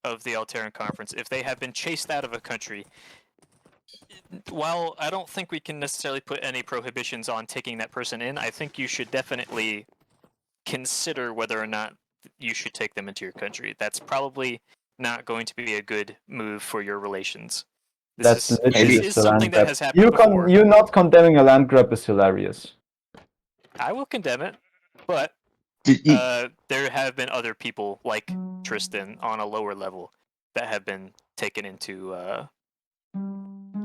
of the Alteran Conference, if they have been chased out of a country, while I don't think we can necessarily put any prohibitions on taking that person in, I think you should definitely consider whether or not you should take them into your country. That's probably not going to be a good move for your relations. That's literally This just is a land something that grab. has happened before. You not condemning a land grab is hilarious. I will condemn it, but there have been other people like Tristan on a lower level that have been taken into.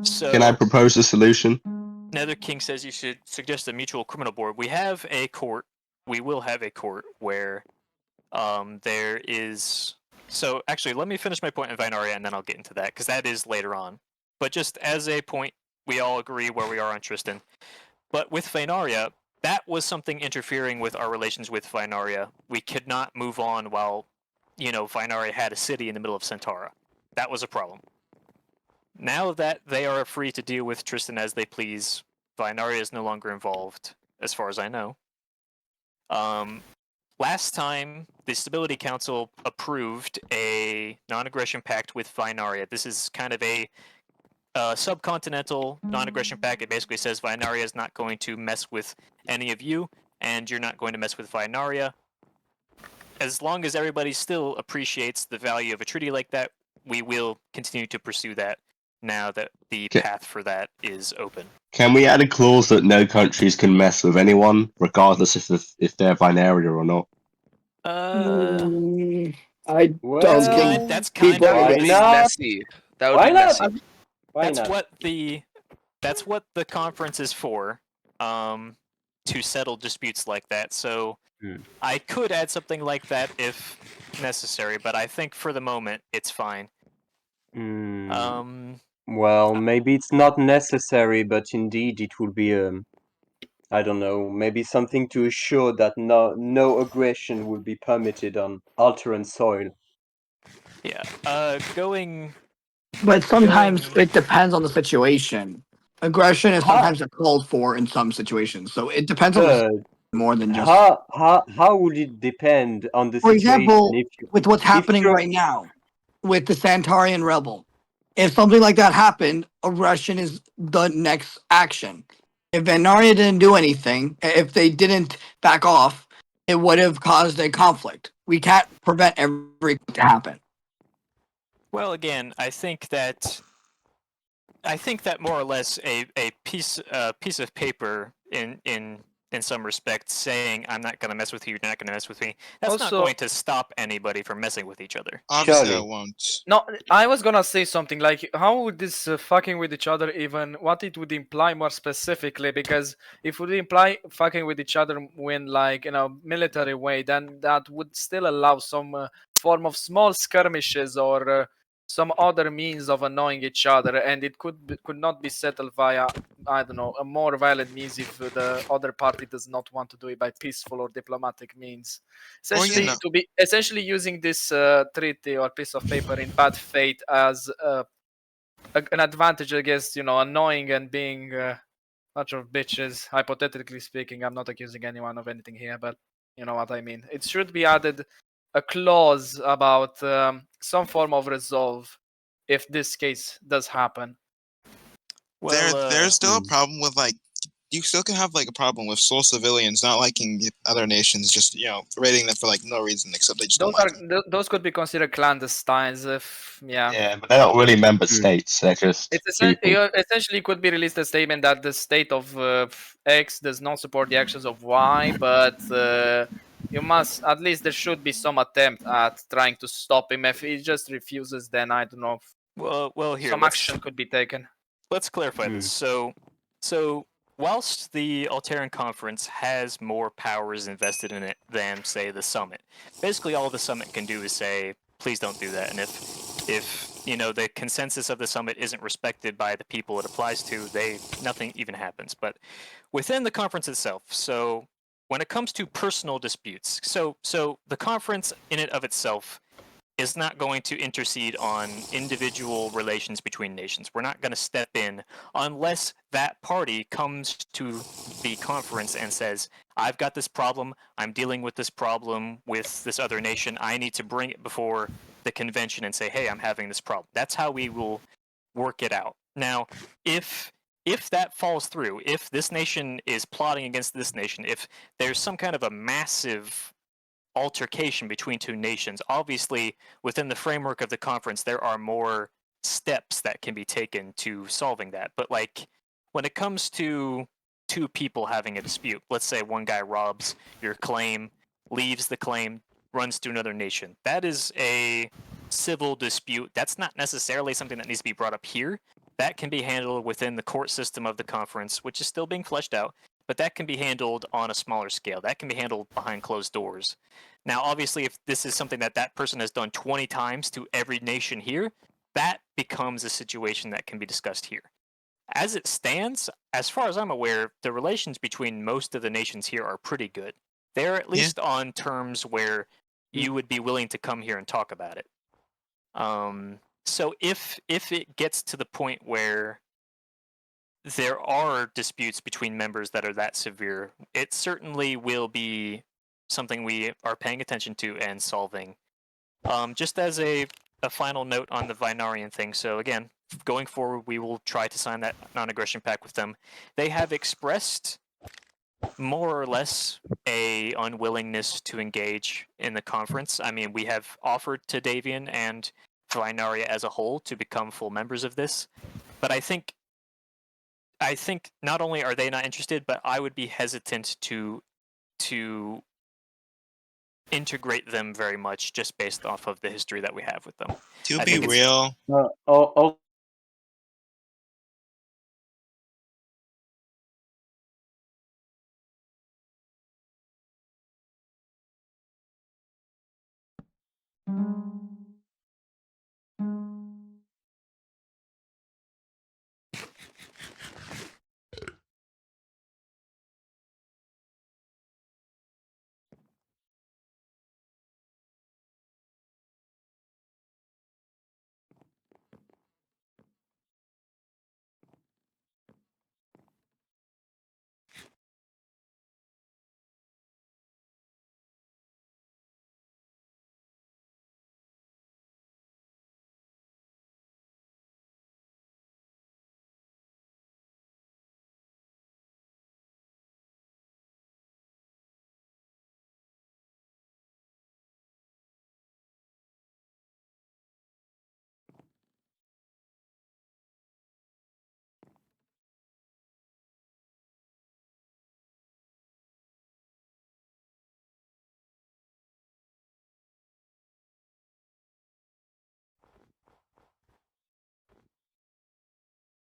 So Can I propose a solution? Nether King says you should suggest a mutual criminal board. We have a court. We will have a court where there is. So actually, let me finish my point in Vinaria, and then I'll get into that because that is later on. But just as a point, we all agree where we are on Tristan. But with Vinaria, that was something interfering with our relations with Vinaria. We could not move on while, Vinaria had a city in the middle of Centaura. That was a problem. Now that they are free to deal with Tristan as they please, Vinaria is no longer involved, as far as I know. Last time, the Stability Council approved a non-aggression pact with Vinaria. This is kind of a subcontinental non-aggression pact. It basically says Vinaria is not going to mess with any of you, and you're not going to mess with Vinaria. As long as everybody still appreciates the value of a treaty like that, we will continue to pursue that now that the path for that is open. Can we add a clause that no countries can mess with anyone, regardless if they're Vinaria or not? I don't think that's kind people. of That would be messy. That would be messy. That's what the conference is for, to settle disputes like that. So I could add something like that if necessary, but I think for the moment it's fine. Well, maybe it's not necessary, but indeed it will be I don't know, maybe something to assure that no aggression will be permitted on Alteran soil. Yeah. Going. But sometimes it depends on the situation. Aggression is sometimes called for in some situations, so it depends on the more than just. How would it depend on the For situation? example, with what's happening right now, with the Santarian rebel, if something like that happened, aggression is the next action. If Vanaria didn't do anything, if they didn't back off, it would have caused a conflict. We can't prevent everything to happen. Well, again, I think that more or less a piece of paper in some respects saying I'm not going to mess with you, you're not going to mess with me. That's not going to stop anybody from messing with each other. Obviously, I won't. No, I was gonna say something like, how would this fucking with each other even, what it would imply more specifically? Because if it would imply fucking with each other in like, military way, then that would still allow some form of small skirmishes or some other means of annoying each other, and it could not be settled via, I don't know, a more violent means if the other party does not want to do it by peaceful or diplomatic means. Essentially, using this treaty or piece of paper in bad faith as an advantage against, annoying and being a bunch of bitches. Hypothetically speaking, I'm not accusing anyone of anything here, but you know what I mean. It should be added a clause about some form of resolve if this case does happen. Well, there's still a problem with you still can have a problem with sole civilians not liking other nations, just raiding them for no reason except they just don't like them. Those could be considered clandestines Yeah, but they're not really member states. They're just essentially could be released a statement that the state of X does not support the actions of Y, but you must, at least there should be some attempt at trying to stop him. If he just refuses, then I don't know. Well, here some action could be taken. Let's clarify this. So whilst the Alteran Conference has more powers invested in it than, say, the Summit, basically all the Summit can do is say, please don't do that. And if the consensus of the Summit isn't respected by the people it applies to, nothing even happens. But within the conference itself, so when it comes to personal disputes, so the conference in and of itself is not going to intercede on individual relations between nations. We're not going to step in unless that party comes to the conference and says, I've got this problem, I'm dealing with this problem with this other nation, I need to bring it before the convention and say, hey, I'm having this problem. That's how we will work it out. Now, if that falls through, if this nation is plotting against this nation, if there's some kind of a massive altercation between two nations, obviously within the framework of the conference there are more steps that can be taken to solving that. But like when it comes to two people having a dispute, let's say one guy robs your claim, leaves the claim, runs to another nation, that is a civil dispute. That's not necessarily something that needs to be brought up here. That can be handled within the court system of the conference, which is still being fleshed out, but that can be handled on a smaller scale. That can be handled behind closed doors. Now, obviously, if this is something that that person has done 20 times to every nation here, that becomes a situation that can be discussed here. As it stands, as far as I'm aware, the relations between most of the nations here are pretty good. They're at least on terms where you would be willing to come here and talk about it. So if it gets to the point where there are disputes between members that are that severe, it certainly will be something we are paying attention to and solving. Just as a final note on the Vinarian thing, so again, going forward, we will try to sign that non-aggression pact with them. They have expressed more or less a unwillingness to engage in the conference. I mean, we have offered to Davian and Vinaria as a whole to become full members of this, but I think not only are they not interested, but I would be hesitant to integrate them very much just based off of the history that we have with them. To be real,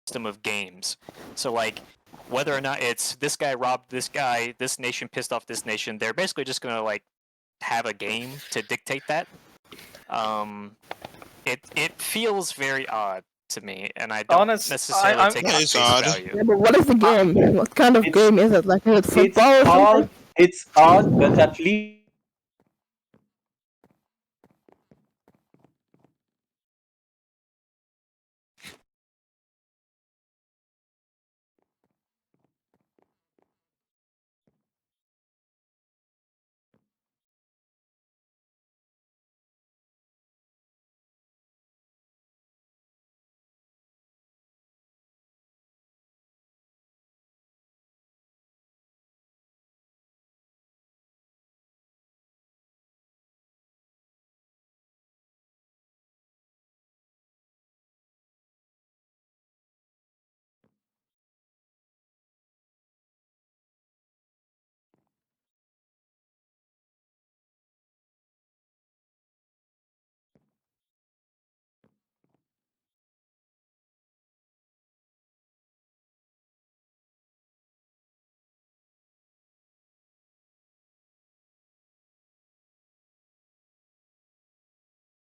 System of games. So like whether or not it's this guy robbed this guy, this nation pissed off this nation, they're basically just gonna like have a game to dictate that. It feels very odd to me, and I don't necessarily take it at face value. Yeah, but what is the game? What kind of game is it? Like, is it football or something? It's odd, but at least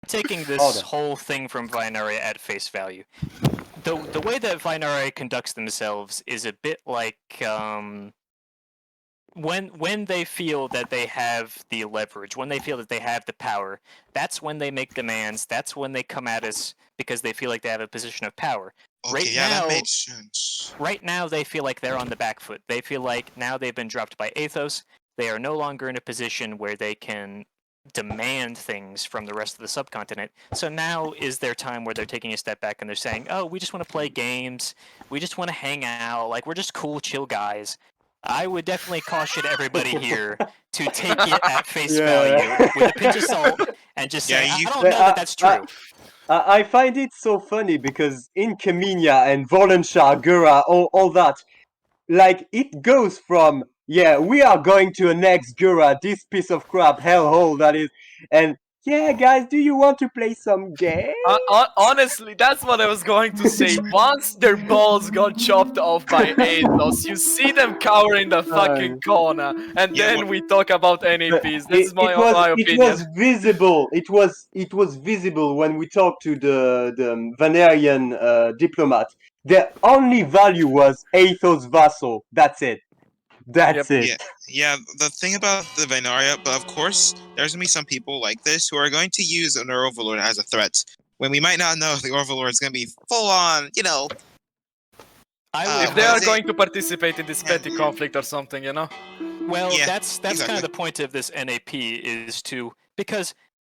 Taking this whole thing from Vinaria at face value. The way that Vinaria conducts themselves is a bit like when they feel that they have the leverage, when they feel that they have the power, that's when they make demands, that's when they come at us because they feel like they have a position of power. Okay, that makes sense. Right now they feel like they're on the back foot. They feel like now they've been dropped by Athos. They are no longer in a position where they can demand things from the rest of the subcontinent. So now is their time where they're taking a step back and they're saying, "Oh, we just want to play games. We just want to hang out. Like we're just cool, chill guys." I would definitely caution everybody here to take it at face value with a pinch of salt and just say, "I don't know that that's true." I find it so funny because in Kaminia and Volenshar, Gura, all that, like it goes from we are going to annex Gura, this piece of crap hellhole that is, and guys, do you want to play some game? Honestly, that's what I was going to say. Once their balls got chopped off by Athos, you see them cower in the fucking corner, and then we talk about NAPs. This is my opinion. It was visible. It was visible when we talked to the Vanerian diplomat. Their only value was Athos vassal. That's it. That's it. Yeah, the thing about the Venaria, but of course, there's going to be some people like this who are going to use an Overlord as a threat, when we might not know if the Overlord is going to be full on, if they are going to participate in this petty conflict or something, Well, Yeah, that's kind exactly. of the point of this NAP is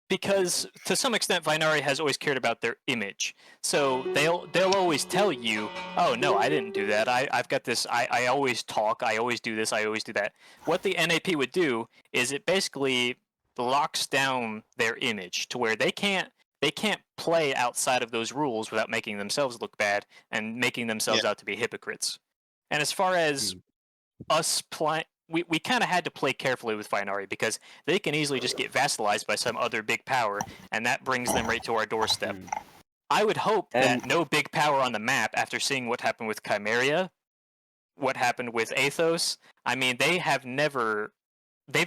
because to some extent Vinari has always cared about their image. So they'll always tell you, "Oh no, I didn't do that. I've got this. I always talk. I always do this. I always do that." What the NAP would do is it basically locks down their image to where they can't play outside of those rules without making themselves look bad and making themselves out to be hypocrites. And as far as us playing, we kind of had to play carefully with Vinari because they can easily just get vassalized by some other big power, and that brings them right to our doorstep. I would hope that no big power on the map, after seeing what happened with Chimeria, what happened with Athos, I mean, they've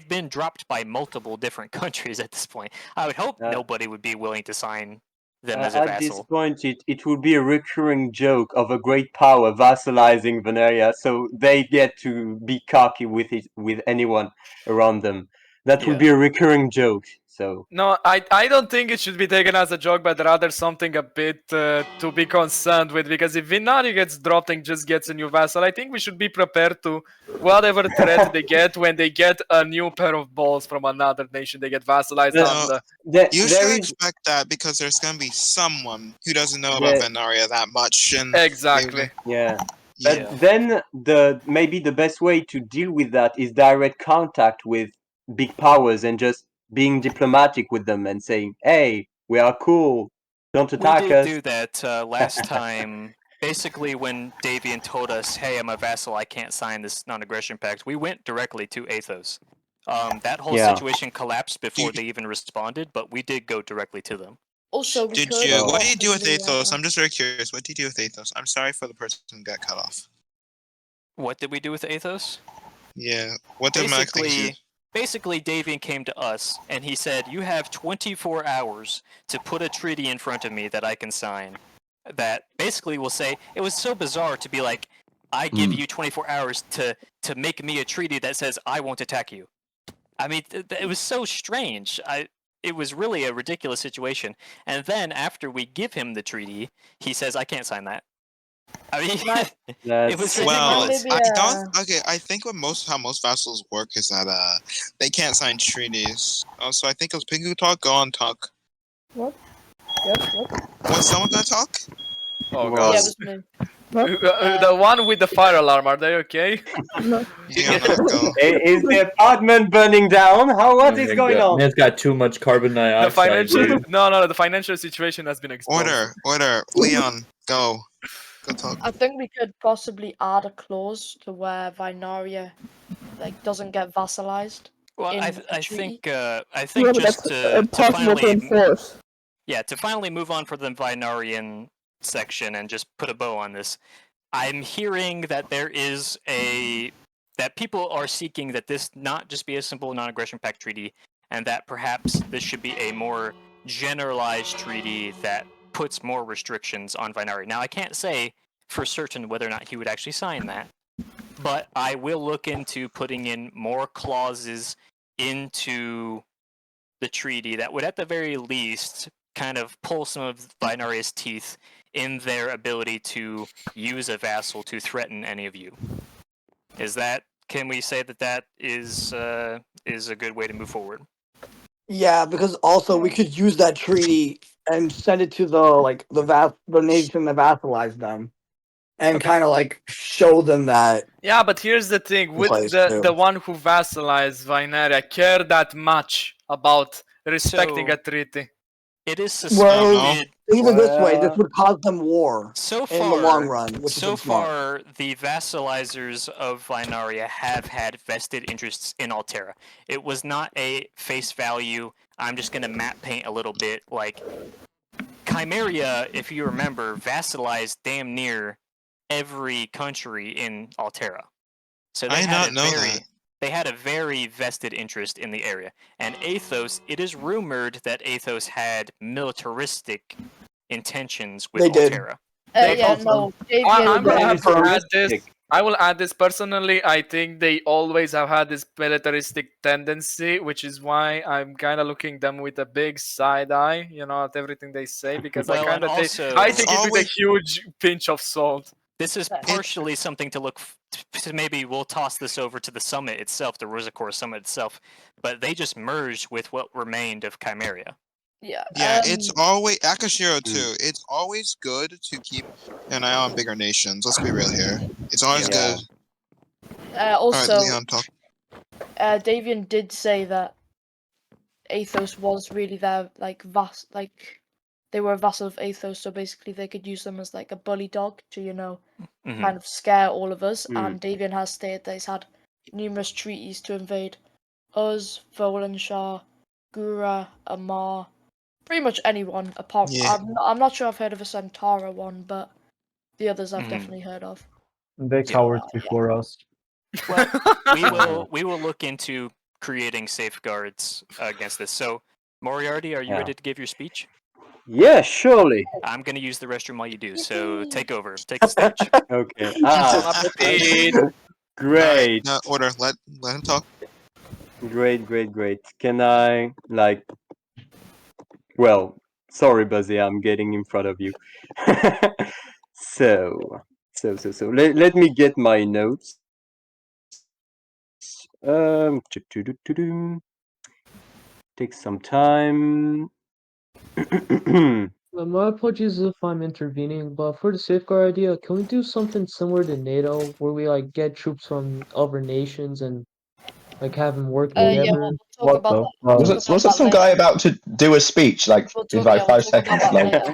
been dropped by multiple different countries at this point. I would hope nobody would be willing to sign them as a At vassal. this point, it will be a recurring joke of a great power vassalizing Veneria, so they get to be cocky with anyone around them. That will be a recurring joke. So no, I don't think it should be taken as a joke, but rather something a bit to be concerned with. Because if Vinari gets dropped and just gets a new vassal, I think we should be prepared to whatever threat they get when they get a new pair of balls from another nation. They get vassalized on you should expect that because there's going to be someone who doesn't know about Venaria that much. And exactly. But then maybe the best way to deal with that is direct contact with big powers and just being diplomatic with them and saying, "Hey, we are cool. Don't attack us." We did do that last time. Basically, when Davian told us, "Hey, I'm a vassal. I can't sign this non-aggression pact," we went directly to Athos. That whole situation collapsed before they even responded, but we did go directly to them. Also, what did you do with Athos? I'm just very curious. What did you do with Athos? I'm sorry for the person who got cut off. What did we do with Athos? Yeah, what did Basically, Davian came to us, and he said, "You have 24 hours to put a treaty in front of me that I can sign." That basically will say, it was so bizarre to be like, I give you 24 hours to make me a treaty that says I won't attack you. I mean, it was so strange. It was really a ridiculous situation. And then after we give him the treaty, he says, "I can't sign that." I mean, it was ridiculous. I think how most vassals work is that they can't sign treaties. So I think it was Pingu talk. Go on, talk. What? What? Was someone gonna talk? Oh god. Yeah, it was me. The one with the fire alarm. Are they okay? No. Is the apartment burning down? What is going on? It's got too much carbon dioxide. The financial situation has been exposed. Order, Leon, go. Talk. I think we could possibly add a clause to where Vinaria doesn't get vassalized. Well, I think just to finally move on for the Vinarian section and just put a bow on this. I'm hearing that that people are seeking that this not just be a simple non-aggression pact treaty, and that perhaps this should be a more generalized treaty that puts more restrictions on Vinari. Now, I can't say for certain whether or not he would actually sign that, but I will look into putting in more clauses into the treaty that would, at the very least, kind of pull some of Vinari's teeth in their ability to use a vassal to threaten any of you. Can we say that is a good way to move forward? Yeah, because also we could use that treaty and send it to the nation that vassalized them, and kind of like show them that. Yeah, but here's the thing: with the one who vassalized Vyneria care that much about respecting a treaty. It is Well, suspected. even this way, this would cause them war So in the long far, run, which so is smart. far, the vassalizers of Vynaria have had vested interests in Altera. It was not a face value. I'm just gonna map paint a little bit. Like Chimeria, if you remember, vassalized damn near every country in Altera. So they had a very vested interest in the area. And Athos, it is rumored that Athos had militaristic intentions with Altera. I'm gonna have to add this. I will add this personally. I think they always have had this militaristic tendency, which is why I'm kind of looking them with a big side eye, at everything they say, because I kind of think it with a huge pinch of salt. This is partially something to look. Maybe we'll toss this over to the summit itself, the Rosicor summit itself, but they just merged with what remained of Chimeria. Yeah. Yeah, it's always Akashiro too. It's always good to keep an eye on bigger nations. Let's be real here. It's always good. Also, all right, Leon, talk. Davian did say that Athos was really their they were a vassal of Athos, so basically they could use them as like a bully dog to kind of scare all of us. And Davian has stated that he's had numerous treaties to invade us, Volanshar, Gura, Amar. Pretty much anyone apart. Yeah. I'm not sure I've heard of a Centaura one, but the others I've definitely heard of. They cowered before us. Well, we will look into creating safeguards against this. So, Moriarty, are you ready to give your speech? Yeah, surely. I'm going to use the restroom while you do. So take over. Take the stage. Okay. Great. No, order. Let him talk. Great. Can I Well, sorry, Buzzy, I'm getting in front of you. So let me get my notes. Take some time. My apologies if I'm intervening, but for the safeguard idea, can we do something similar to NATO, where we get troops from other nations and have them work together? We'll talk about Was that some guy about to do a speech in 5 seconds?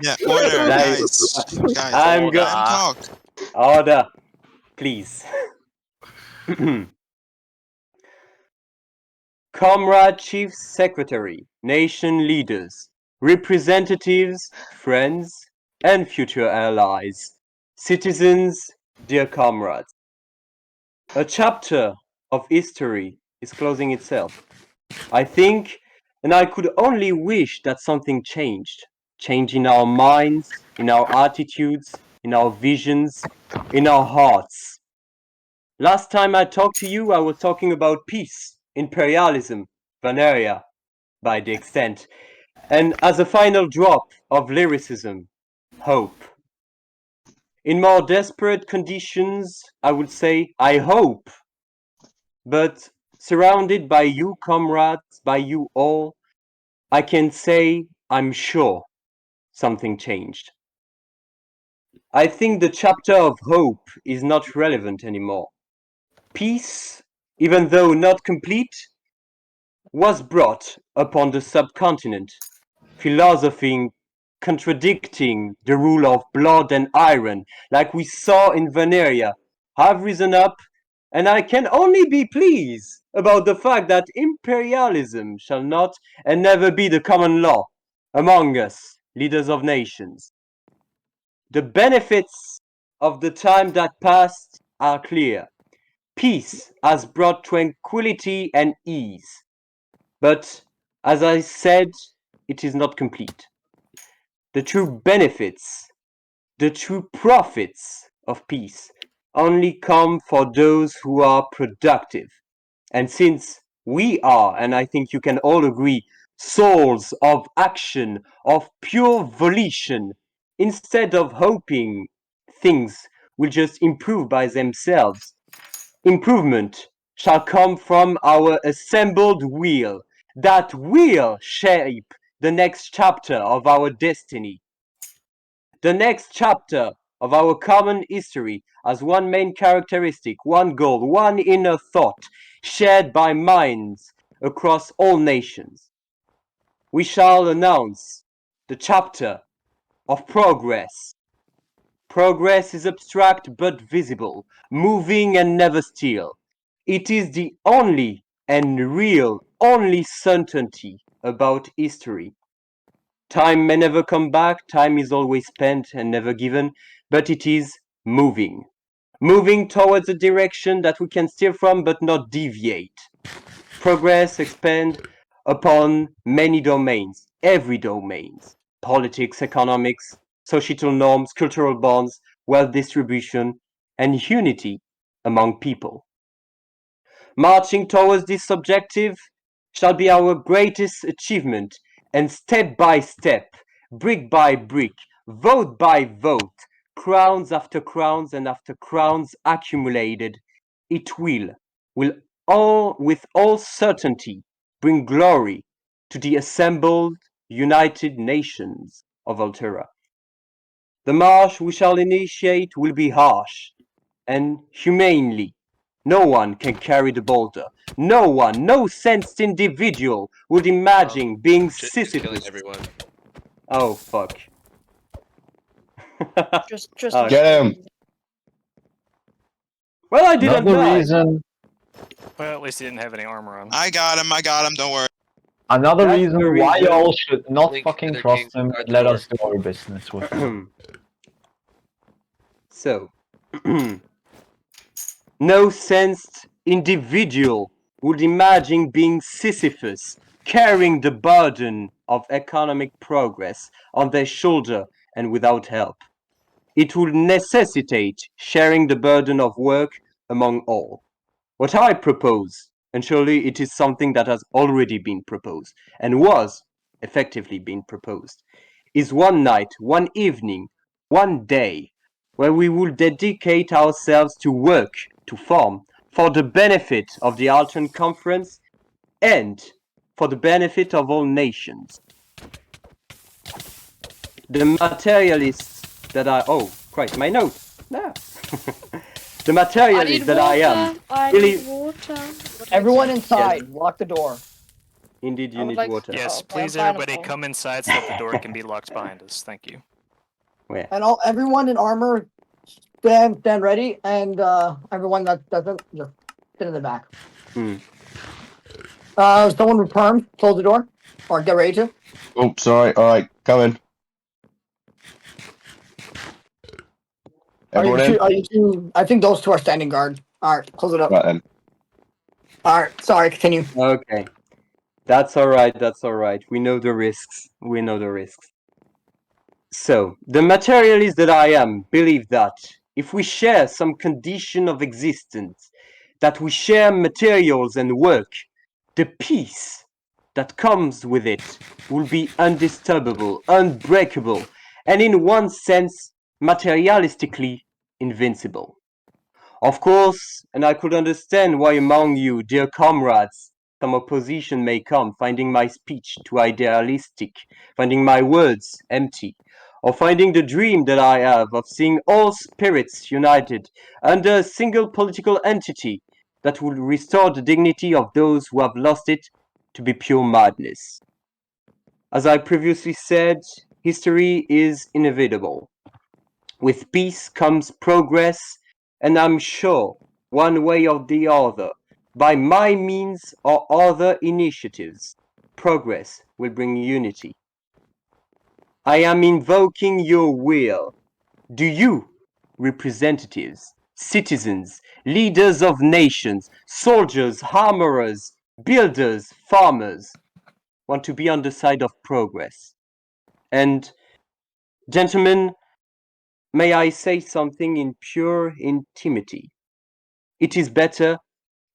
Yeah, order, guys. I'm let him talk. Order, please. Comrade Chief Secretary, nation leaders, representatives, friends, and future allies, citizens, dear comrades. A chapter of history is closing itself. I think, and I could only wish that something changed. Change in our minds, in our attitudes, in our visions, in our hearts. Last time I talked to you, I was talking about peace, imperialism, Vyneria, by the extent, and as a final drop of lyricism, hope. In more desperate conditions, I would say, I hope. But surrounded by you, comrades, by you all, I can say I'm sure something changed. I think the chapter of hope is not relevant anymore. Peace, even though not complete, was brought upon the subcontinent, philosophing contradicting the rule of blood and iron, like we saw in Vyneria, have risen up, and I can only be pleased about the fact that imperialism shall not and never be the common law among us, leaders of nations. The benefits of the time that passed are clear. Peace has brought tranquility and ease. But, as I said, it is not complete. The true benefits, the true profits of peace only come for those who are productive. And since we are, and I think you can all agree, souls of action, of pure volition, instead of hoping things will just improve by themselves, improvement shall come from our assembled will that will shape the next chapter of our destiny. The next chapter of our common history has one main characteristic, one goal, one inner thought, shared by minds across all nations. We shall announce the chapter of progress. Progress is abstract but visible, moving and never still. It is the only and real, only certainty about history. Time may never come back, time is always spent and never given, but it is moving. Moving towards a direction that we can steer from but not deviate. Progress expands upon many domains, every domains. Politics, economics, societal norms, cultural bonds, wealth distribution, and unity among people. Marching towards this objective shall be our greatest achievement, and step by step, brick by brick, vote by vote, crowns after crowns and after crowns accumulated, it will all with all certainty bring glory to the assembled United Nations of Alterra. The march we shall initiate will be harsh and humanely. No one can carry the boulder. No one, no sensed individual would imagine being Sisyphus. Oh, fuck. Just Get him! Well, I didn't Another die. reason. Well, at least he didn't have any armor on. I got him, don't worry. Another That's reason the why reason. y'all should not Link, fucking other trust kings, him guard and the let door. us do our business with him. So, no sensed individual would imagine being Sisyphus, carrying the burden of economic progress on their shoulder and without help. It would necessitate sharing the burden of work among all. What I propose, and surely it is something that has already been proposed, and was effectively being proposed, is one night, one evening, one day, where we will dedicate ourselves to work, to farm, for the benefit of the Alteran Conference and for the benefit of all nations. The materialists that I... Oh, Christ, my notes! Ah. The materialist that I am... need water. Everyone inside, lock the door. Indeed, I you would need like- water. Yes, Okay, please, I'm fine, everybody, I'm come inside so that the door can be locked behind us. Thank you. Where? And everyone in armor, stand ready, and everyone that doesn't, just sit in the back. Someone with perm, close the door, or get ready to. Oh, sorry. All right, come in. Everyone in? Are you two, I think those two are standing guard. Alright, close it up. Right then. Alright, sorry, continue. Okay. That's alright, that's alright. We know the risks. We know the risks. So, the materialist that I am believe that if we share some condition of existence, that we share materials and work, the peace that comes with it will be undisturbable, unbreakable, and in one sense, materialistically invincible. Of course, and I could understand why among you, dear comrades, some opposition may come, finding my speech too idealistic, finding my words empty, or finding the dream that I have of seeing all spirits united under a single political entity that would restore the dignity of those who have lost it to be pure madness. As I previously said, history is inevitable. With peace comes progress, and I'm sure, one way or the other, by my means or other initiatives, progress will bring unity. I am invoking your will. Do you, representatives, citizens, leaders of nations, soldiers, armorers, builders, farmers, want to be on the side of progress? And, gentlemen, may I say something in pure intimacy? It is better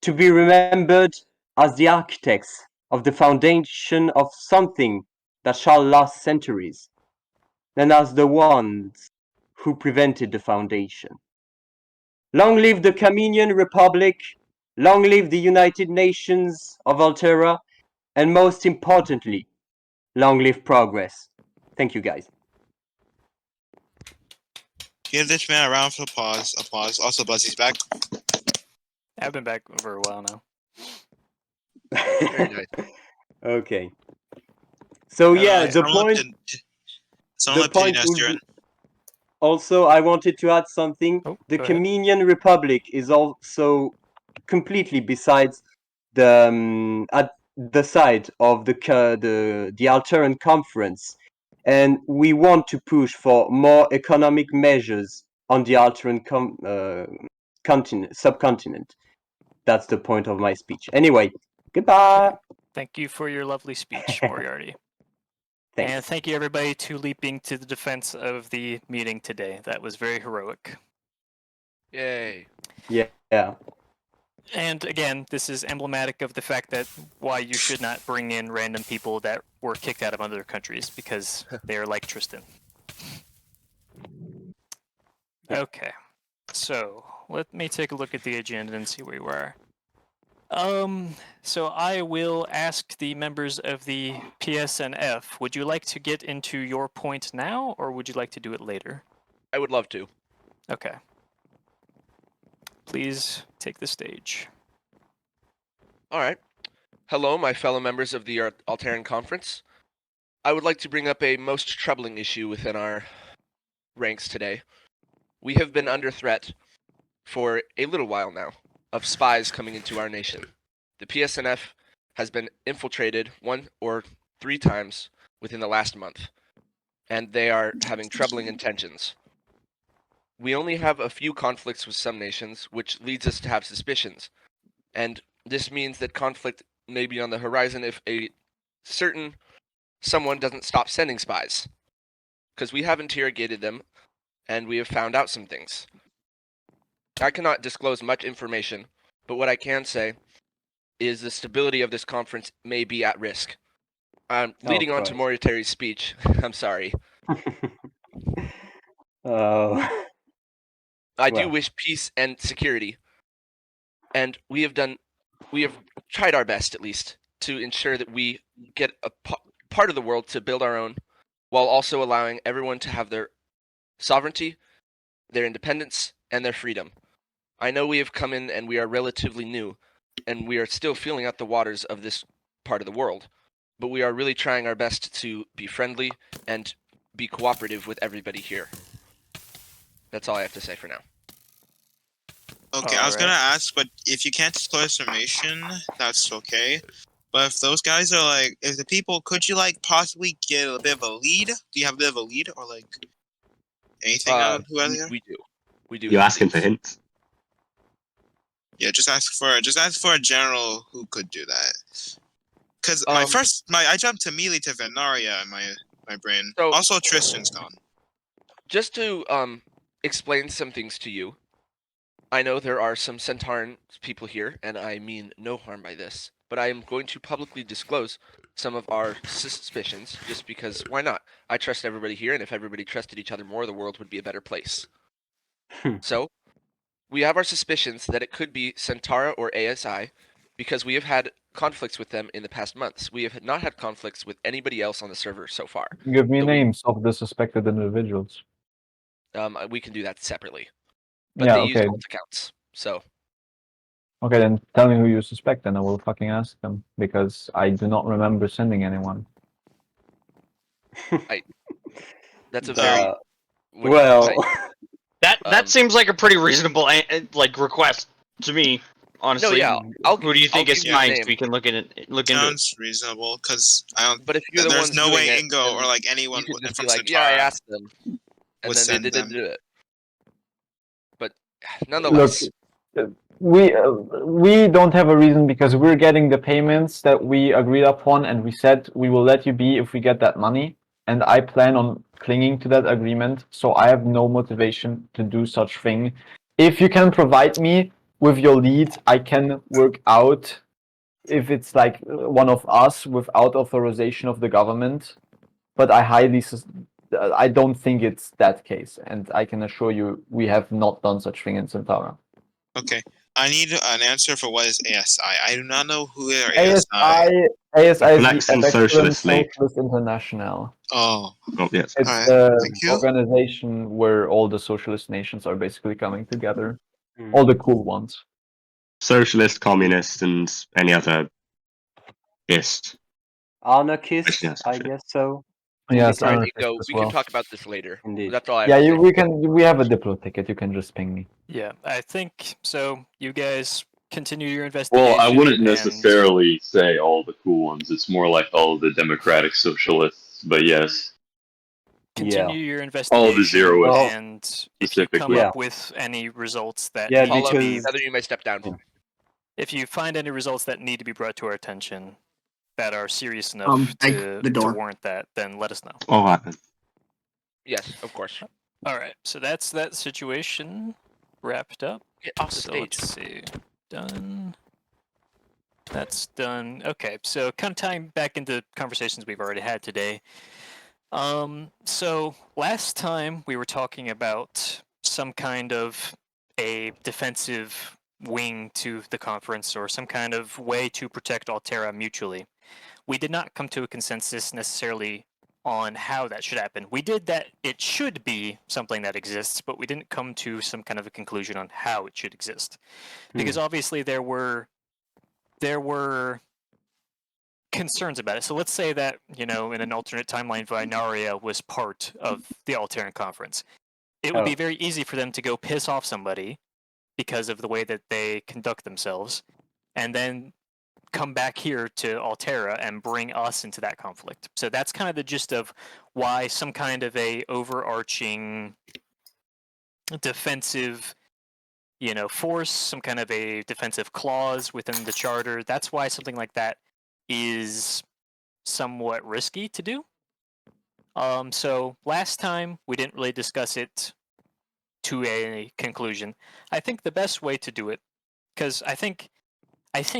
to be remembered as the architects of the foundation of something that shall last centuries, than as the ones who prevented the foundation. Long live the Communion Republic, long live the United Nations of Alterra, and most importantly, long live progress. Thank you, guys. Give this man a round of applause. Applause. Also, Buzzy's back. I've been back for a while now. Very nice. Okay. So yeah, the point. The point would be, also, I wanted to add something. The Communion Republic is also completely besides at the side of the Alteran Conference, and we want to push for more economic measures on the Alteran subcontinent. That's the point of my speech. Anyway, goodbye. Thank you for your lovely speech, Moriarty. Thanks. And thank you everybody to leaping to the defense of the meeting today. That was very heroic. Yay. Yeah. And again, this is emblematic of the fact that why you should not bring in random people that were kicked out of other countries, because they are like Tristan. Okay, so let me take a look at the agenda and see where we are. So I will ask the members of the PSNF, would you like to get into your point now, or would you like to do it later? I would love to. Okay. Please take the stage. All right. Hello, my fellow members of the Alteran Conference. I would like to bring up a most troubling issue within our ranks today. We have been under threat for a little while now of spies coming into our nation. The PSNF has been infiltrated 1 or 3 times within the last month, and they are having troubling intentions. We only have a few conflicts with some nations, which leads us to have suspicions, and this means that conflict may be on the horizon if a certain someone doesn't stop sending spies, because we have interrogated them, and we have found out some things. I cannot disclose much information, but what I can say is the stability of this conference may be at risk. Leading on to Moriarty's speech, I'm sorry. I do wish peace and security, and we have tried our best, at least, to ensure that we get a part of the world to build our own, while also allowing everyone to have their sovereignty, their independence, and their freedom. I know we have come in and we are relatively new, and we are still feeling out the waters of this part of the world, but we are really trying our best to be friendly and be cooperative with everybody here. That's all I have to say for now. Okay, I was gonna ask, but if you can't disclose information, that's okay. But if those guys are like, if the people, could you like possibly get a bit of a lead? Do you have a bit of a lead or like anything on who are they? We do. We do. You're asking for hints. Yeah, just ask for a general who could do that. Because I jumped immediately to Venaria in my brain. So, also, Tristan's gone. Just to explain some things to you, I know there are some Centauran people here, and I mean no harm by this, but I am going to publicly disclose some of our suspicions, just because, why not? I trust everybody here, and if everybody trusted each other more, the world would be a better place. So, we have our suspicions that it could be Centaura or ASI, because we have had conflicts with them in the past months. We have not had conflicts with anybody else on the server so far. Give me names of the suspected individuals. We can do that separately. But they use alt accounts, so. Okay, then tell me who you suspect, and I will fucking ask them, because I do not remember sending anyone. That's a very... That seems like a pretty reasonable request to me, honestly. No, yeah. Who do you think is spying? We can look into it. Sounds reasonable, because I don't. But if you're there's no way Ingo or like anyone would from be like, Centaura, yeah, I asked them, and then they didn't do it. But nonetheless, look, we don't have a reason, because we're getting the payments that we agreed upon, and we said we will let you be if we get that money. And I plan on clinging to that agreement, so I have no motivation to do such thing. If you can provide me with your lead, I can work out if it's like one of us without authorization of the government. But I don't think it's that case, and I can assure you we have not done such thing in Centaura. Okay. I need an answer for what is ASI. I do not know who are ASI. ASI is the Flexion Socialist League. Socialist International. Oh. Yes. It's Alright, the thank you. organization where all the socialist nations are basically coming together. Hmm. All the cool ones. Socialist, communist, and any other ist. Anarchist, Yes, I sure. guess so. Yes, Sorry, anarchist Nico, as we well. can talk about this later. Indeed. That's all I have Yeah, to say. we have a Diplo ticket. You can just ping me. Yeah, I think so. You guys continue your investigation. Well, I wouldn't and- necessarily say all the cool ones. It's more like all the democratic socialists. But yes, Continue your investigation. all the zeroists. And if you come specifically. up with any results that Yeah, need to be, because Heather, you may step down. if you find any results that need to be brought to our attention that are serious enough to warrant that, then let us know. All right then. Yes, of course. All right, so that's that situation wrapped up. Get off the So stage. let's see, done. That's done. Okay, so kind of tying back into conversations we've already had today. So last time we were talking about some kind of a defensive wing to the conference or some kind of way to protect Altera mutually. We did not come to a consensus necessarily on how that should happen. We did that it should be something that exists, but we didn't come to some kind of a conclusion on how it should exist. Because obviously there were concerns about it. So let's say that, in an alternate timeline, Vinaria was part of the Alteran conference. It would be very easy for them to go piss off somebody because of the way that they conduct themselves, and then come back here to Altera and bring us into that conflict. So that's kind of the gist of why some kind of a overarching defensive force, some kind of a defensive clause within the charter. That's why something like that is somewhat risky to do. So last time we didn't really discuss it to a conclusion. I think the best way to do it, because I think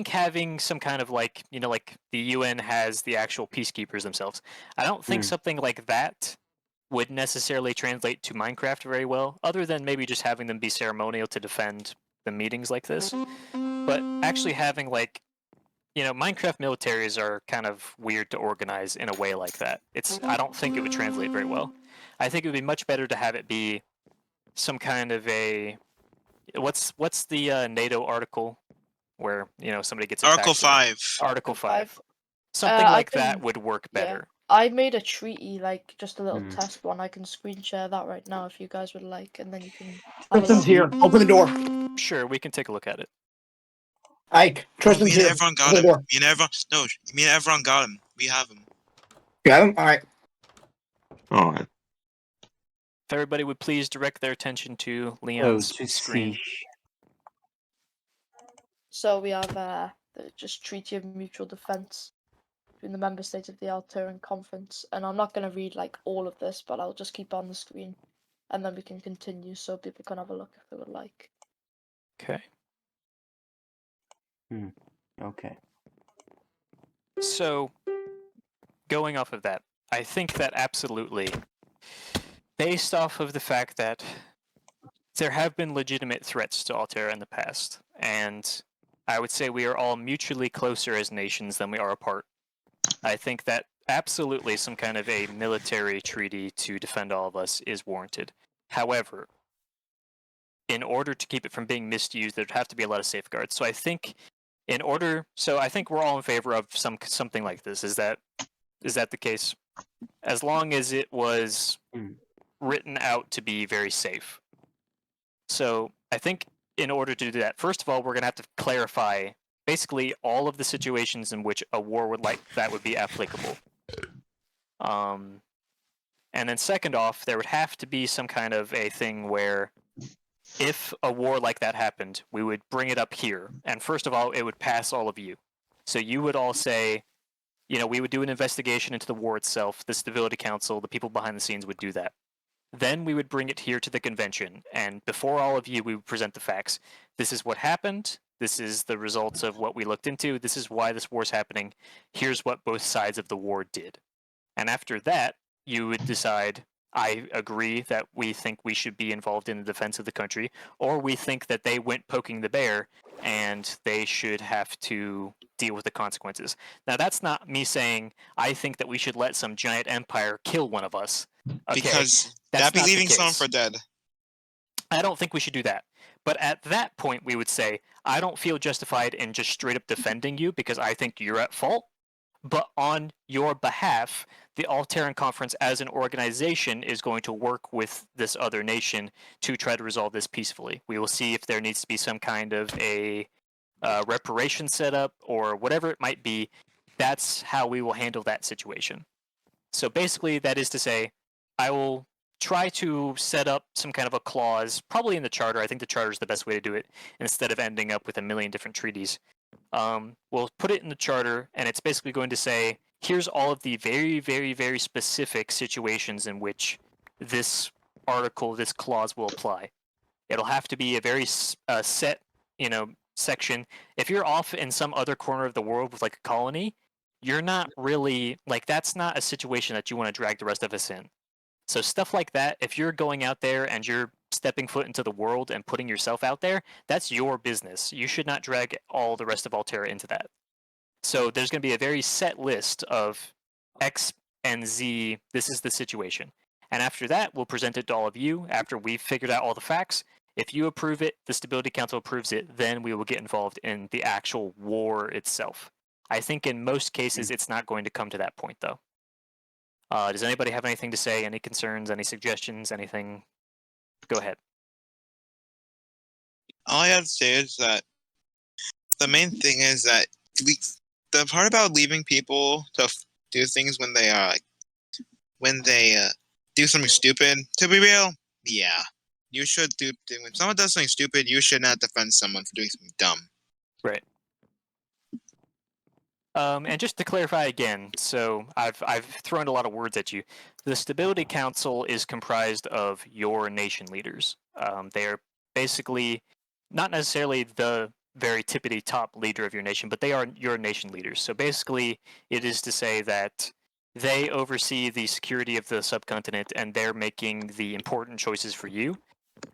having some kind of like the UN has the actual peacekeepers themselves. I don't think something like that would necessarily translate to Minecraft very well, other than maybe just having them be ceremonial to defend the meetings like this. But actually having Minecraft militaries are kind of weird to organize in a way like that. I don't think it would translate very well. I think it would be much better to have it be some kind of a what's the NATO article where somebody gets attacked? Article 5. Article 5. Something like that would work better. I made a treaty, just a little test one. I can screen share that right now if you guys would like, and then you can. Tristan's here. Open the door. Sure, we can take a look at it. Ike, Tristan's Me and here. everyone got Open him. the door. Me and everyone got him. We have him. You have him? All right. All right. If everybody would please direct their attention to Leon's screen. So we have the just Treaty of Mutual Defense between the member states of the Alteran Conference, and I'm not going to read all of this, but I'll just keep on the screen, and then we can continue so people can have a look if they would like. Okay. Okay. So, going off of that, I think that absolutely, based off of the fact that there have been legitimate threats to Altera in the past, and I would say we are all mutually closer as nations than we are apart. I think that absolutely some kind of a military treaty to defend all of us is warranted. However, in order to keep it from being misused, there'd have to be a lot of safeguards. So I think I think we're all in favor of something like this. Is that the case? As long as it was written out to be very safe. So I think in order to do that, first of all, we're going to have to clarify basically all of the situations in which a war would be applicable. And then second off, there would have to be some kind of a thing where if a war like that happened, we would bring it up here. And first of all, it would pass all of you. So you would all say, we would do an investigation into the war itself. The Stability Council, the people behind the scenes would do that. Then we would bring it here to the convention. And before all of you, we would present the facts. This is what happened. This is the results of what we looked into. This is why this war's happening. Here's what both sides of the war did. And after that, you would decide, I agree that we think we should be involved in the defense of the country, or we think that they went poking the bear and they should have to deal with the consequences. Now, that's not me saying I think that we should let some giant empire kill one of us. Okay, Because that's that'd be not the leaving someone case. for dead. I don't think we should do that. But at that point, we would say, I don't feel justified in just straight up defending you because I think you're at fault. But on your behalf, the Alteran Conference as an organization is going to work with this other nation to try to resolve this peacefully. We will see if there needs to be some kind of a reparation setup or whatever it might be. That's how we will handle that situation. So basically, that is to say, I will try to set up some kind of a clause, probably in the charter. I think the charter is the best way to do it, instead of ending up with a million different treaties. We'll put it in the charter, and it's basically going to say, here's all of the very, very, very specific situations in which this article, this clause will apply. It'll have to be a very set, section. If you're off in some other corner of the world with like a colony, you're not really that's not a situation that you want to drag the rest of us in. So stuff like that, if you're going out there and you're stepping foot into the world and putting yourself out there, that's your business. You should not drag all the rest of Altera into that. So there's going to be a very set list of X and Z. This is the situation. And after that, we'll present it to all of you after we've figured out all the facts. If you approve it, the Stability Council approves it, then we will get involved in the actual war itself. I think in most cases, it's not going to come to that point, though. Does anybody have anything to say? Any concerns? Any suggestions? Anything? Go ahead. All I have to say is that the main thing is that the part about leaving people to do things when they do something stupid. To be real, yeah, you should do. When someone does something stupid, you should not defend someone for doing something dumb. Right. And just to clarify again, so I've thrown a lot of words at you. The Stability Council is comprised of your nation leaders. They are basically not necessarily the very tippity top leader of your nation, but they are your nation leaders. So basically, it is to say that they oversee the security of the subcontinent, and they're making the important choices for you.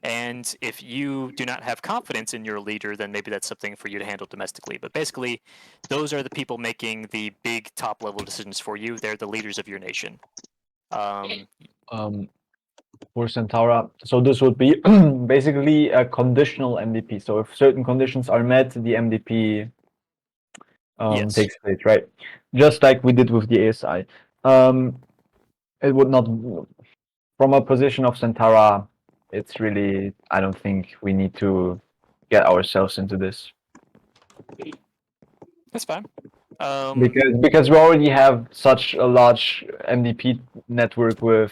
And if you do not have confidence in your leader, then maybe that's something for you to handle domestically. But basically, those are the people making the big top level decisions for you. They're the leaders of your nation. For Centaura, so this would be basically a conditional MDP. So if certain conditions are met, the MDP yes. takes place, right? Just like we did with the ASI. It would not, from a position of Centaura, it's really, I don't think we need to get ourselves into this. That's fine. Because we already have such a large MDP network with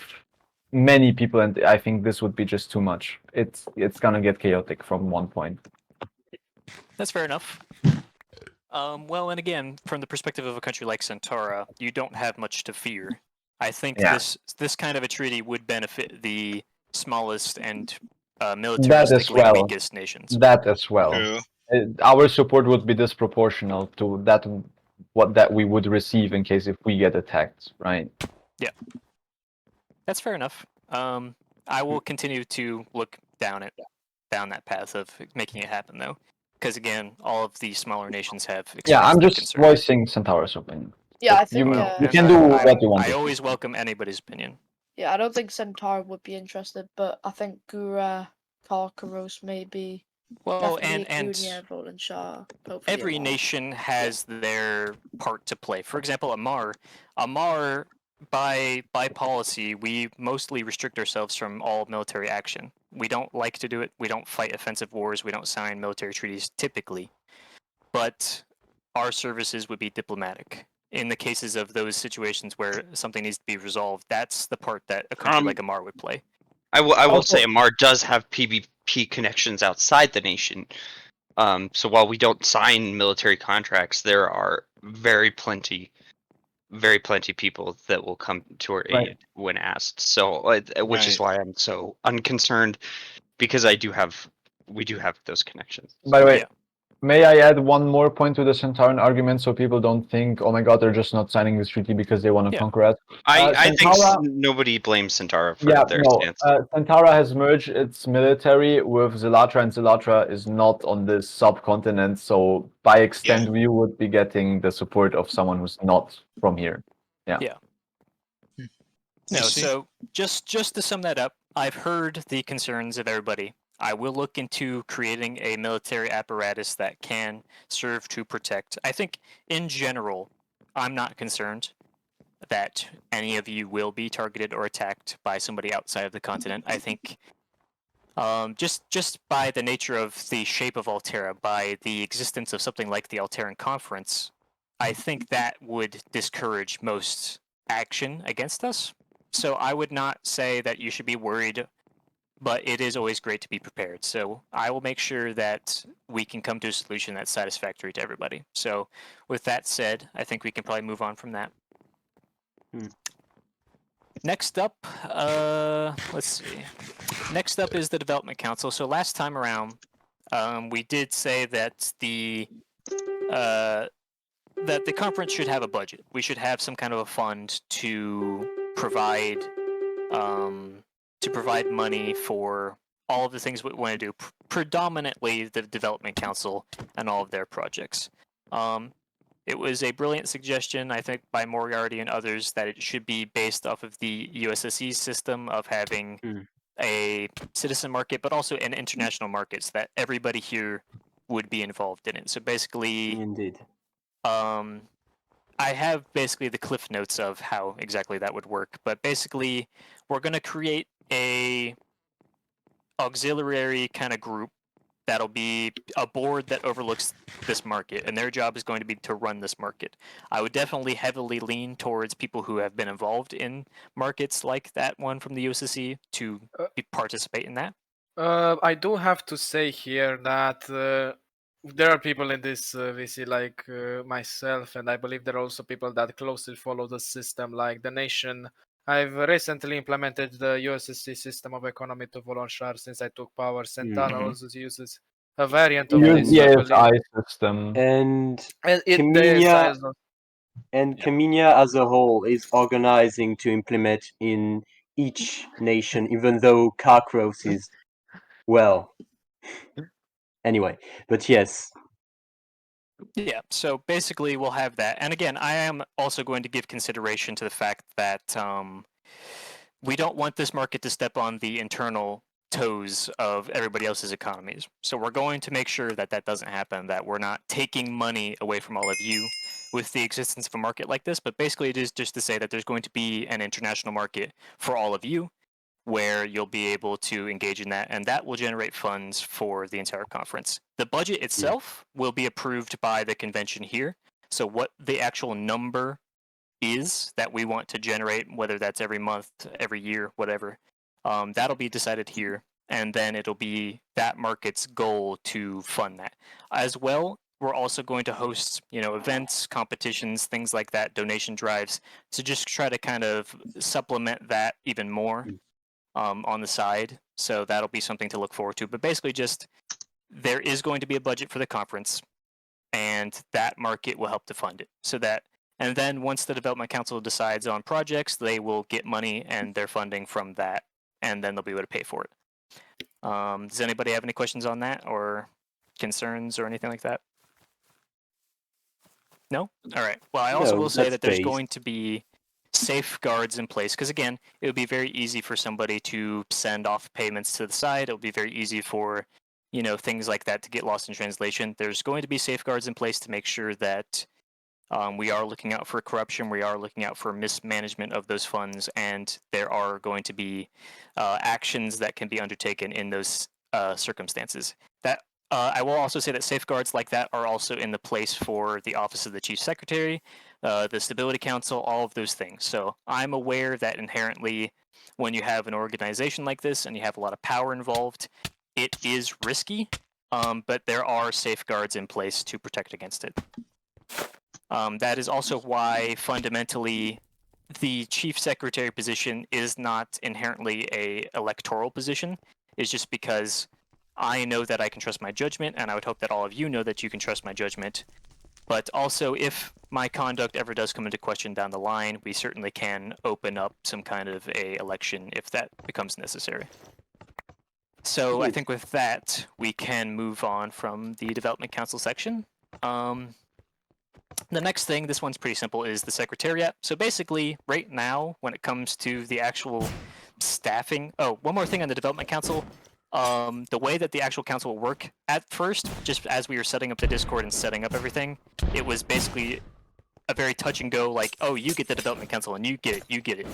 many people, and I think this would be just too much. It's gonna get chaotic from one point. That's fair enough. Well, and again, from the perspective of a country like Centaura, you don't have much to fear. I think this kind of a treaty would benefit the smallest and militaristically weakest nations. That as well. True. Our support would be disproportional to that we would receive in case if we get attacked, right? Yeah, that's fair enough. I will continue to look down that path of making it happen, though, because again, all of the smaller nations have. Yeah, I'm just concern. voicing Centaur's opinion. Yeah, I think you can do what you want. I always welcome anybody's opinion. Yeah, I don't think Centaur would be interested, but I think Gura, Karkaros maybe. Well, and Shah, every nation has their part to play. For example, Amar, by policy, we mostly restrict ourselves from all military action. We don't like to do it. We don't fight offensive wars. We don't sign military treaties typically. But our services would be diplomatic. In the cases of those situations where something needs to be resolved, that's the part that a country like Amar would play. I will say Amar does have PvP connections outside the nation. So while we don't sign military contracts, there are very plenty people that will come to our aid when asked. So, which is why I'm so unconcerned, because we do have those connections. By the way, may I add one more point to the Centauran argument so people don't think, oh my god, they're just not signing this treaty because they want to Yeah. conquer us? I think Centaura, nobody blames Centaura for yeah, their no. stance. Centaura has merged its military with Zilatra, and Zilatra is not on this subcontinent, so by extent, we would be getting the support of someone who's not from here. Yeah. Yeah. No, so just to sum that up, I've heard the concerns of everybody. I will look into creating a military apparatus that can serve to protect. I think in general, I'm not concerned that any of you will be targeted or attacked by somebody outside of the continent. I think just by the nature of the shape of Altera, by the existence of something like the Alteran Conference, I think that would discourage most action against us. So I would not say that you should be worried, but it is always great to be prepared. So I will make sure that we can come to a solution that's satisfactory to everybody. So with that said, I think we can probably move on from that. Next up, let's see. Next up is the Development Council. So last time around, we did say that the conference should have a budget. We should have some kind of a fund to provide money for all of the things we want to do, predominantly the Development Council and all of their projects. It was a brilliant suggestion, I think, by Moriarty and others that it should be based off of the USSE system of having a citizen market, but also an international market, so that everybody here would be involved in it. So basically, indeed, I have basically the cliff notes of how exactly that would work. But basically, we're going to create a auxiliary kind of group that'll be a board that overlooks this market, and their job is going to be to run this market. I would definitely heavily lean towards people who have been involved in markets like that one from the USSE to participate in that. I do have to say here that there are people in this VC like myself, and I believe there are also people that closely follow the system, like the nation. I've recently implemented the USSC system of economy to Volonshar since I took power. Centara also uses a variant of this. Use the ASI system. And Comenia Comenia as a whole is organizing to implement in each nation, even though Karkros is, well, anyway, but yes. Yeah, so basically we'll have that. And again, I am also going to give consideration to the fact that we don't want this market to step on the internal toes of everybody else's economies. So we're going to make sure that that doesn't happen, that we're not taking money away from all of you with the existence of a market like this. But basically it is just to say that there's going to be an international market for all of you where you'll be able to engage in that, and that will generate funds for the entire conference. The budget itself will be approved by the convention here. So what the actual number is that we want to generate, whether that's every month, every year, whatever, that'll be decided here, and then it'll be that market's goal to fund that. As well, we're also going to host, events, competitions, things like that, donation drives, to just try to kind of supplement that even more on the side. So that'll be something to look forward to. But basically, just there is going to be a budget for the conference, and that market will help to fund it. So that, and then once the Development Council decides on projects, they will get money and their funding from that, and then they'll be able to pay for it. Does anybody have any questions on that or concerns or anything like that? No? All right. Well, I also will say that there's going to be safeguards in place, because again, it would be very easy for somebody to send off payments to the side. It would be very easy for, things like that to get lost in translation. There's going to be safeguards in place to make sure that we are looking out for corruption, we are looking out for mismanagement of those funds, and there are going to be actions that can be undertaken in those circumstances. That I will also say that safeguards like that are also in the place for the Office of the Chief Secretary, the Stability Council, all of those things. So I'm aware that inherently, when you have an organization like this and you have a lot of power involved, it is risky, but there are safeguards in place to protect against it. That is also why fundamentally the Chief Secretary position is not inherently a electoral position. It's just because I know that I can trust my judgment, and I would hope that all of you know that you can trust my judgment. But also, if my conduct ever does come into question down the line, we certainly can open up some kind of a election if that becomes necessary. So I think with that, we can move on from the Development Council section. The next thing, this one's pretty simple, is the Secretariat. So basically, right now, when it comes to the actual staffing... Oh, one more thing on the Development Council. The way that the actual council will work, at first, just as we were setting up the Discord and setting up everything, it was basically a very touch and go, like, oh, you get the Development Council, and you get it.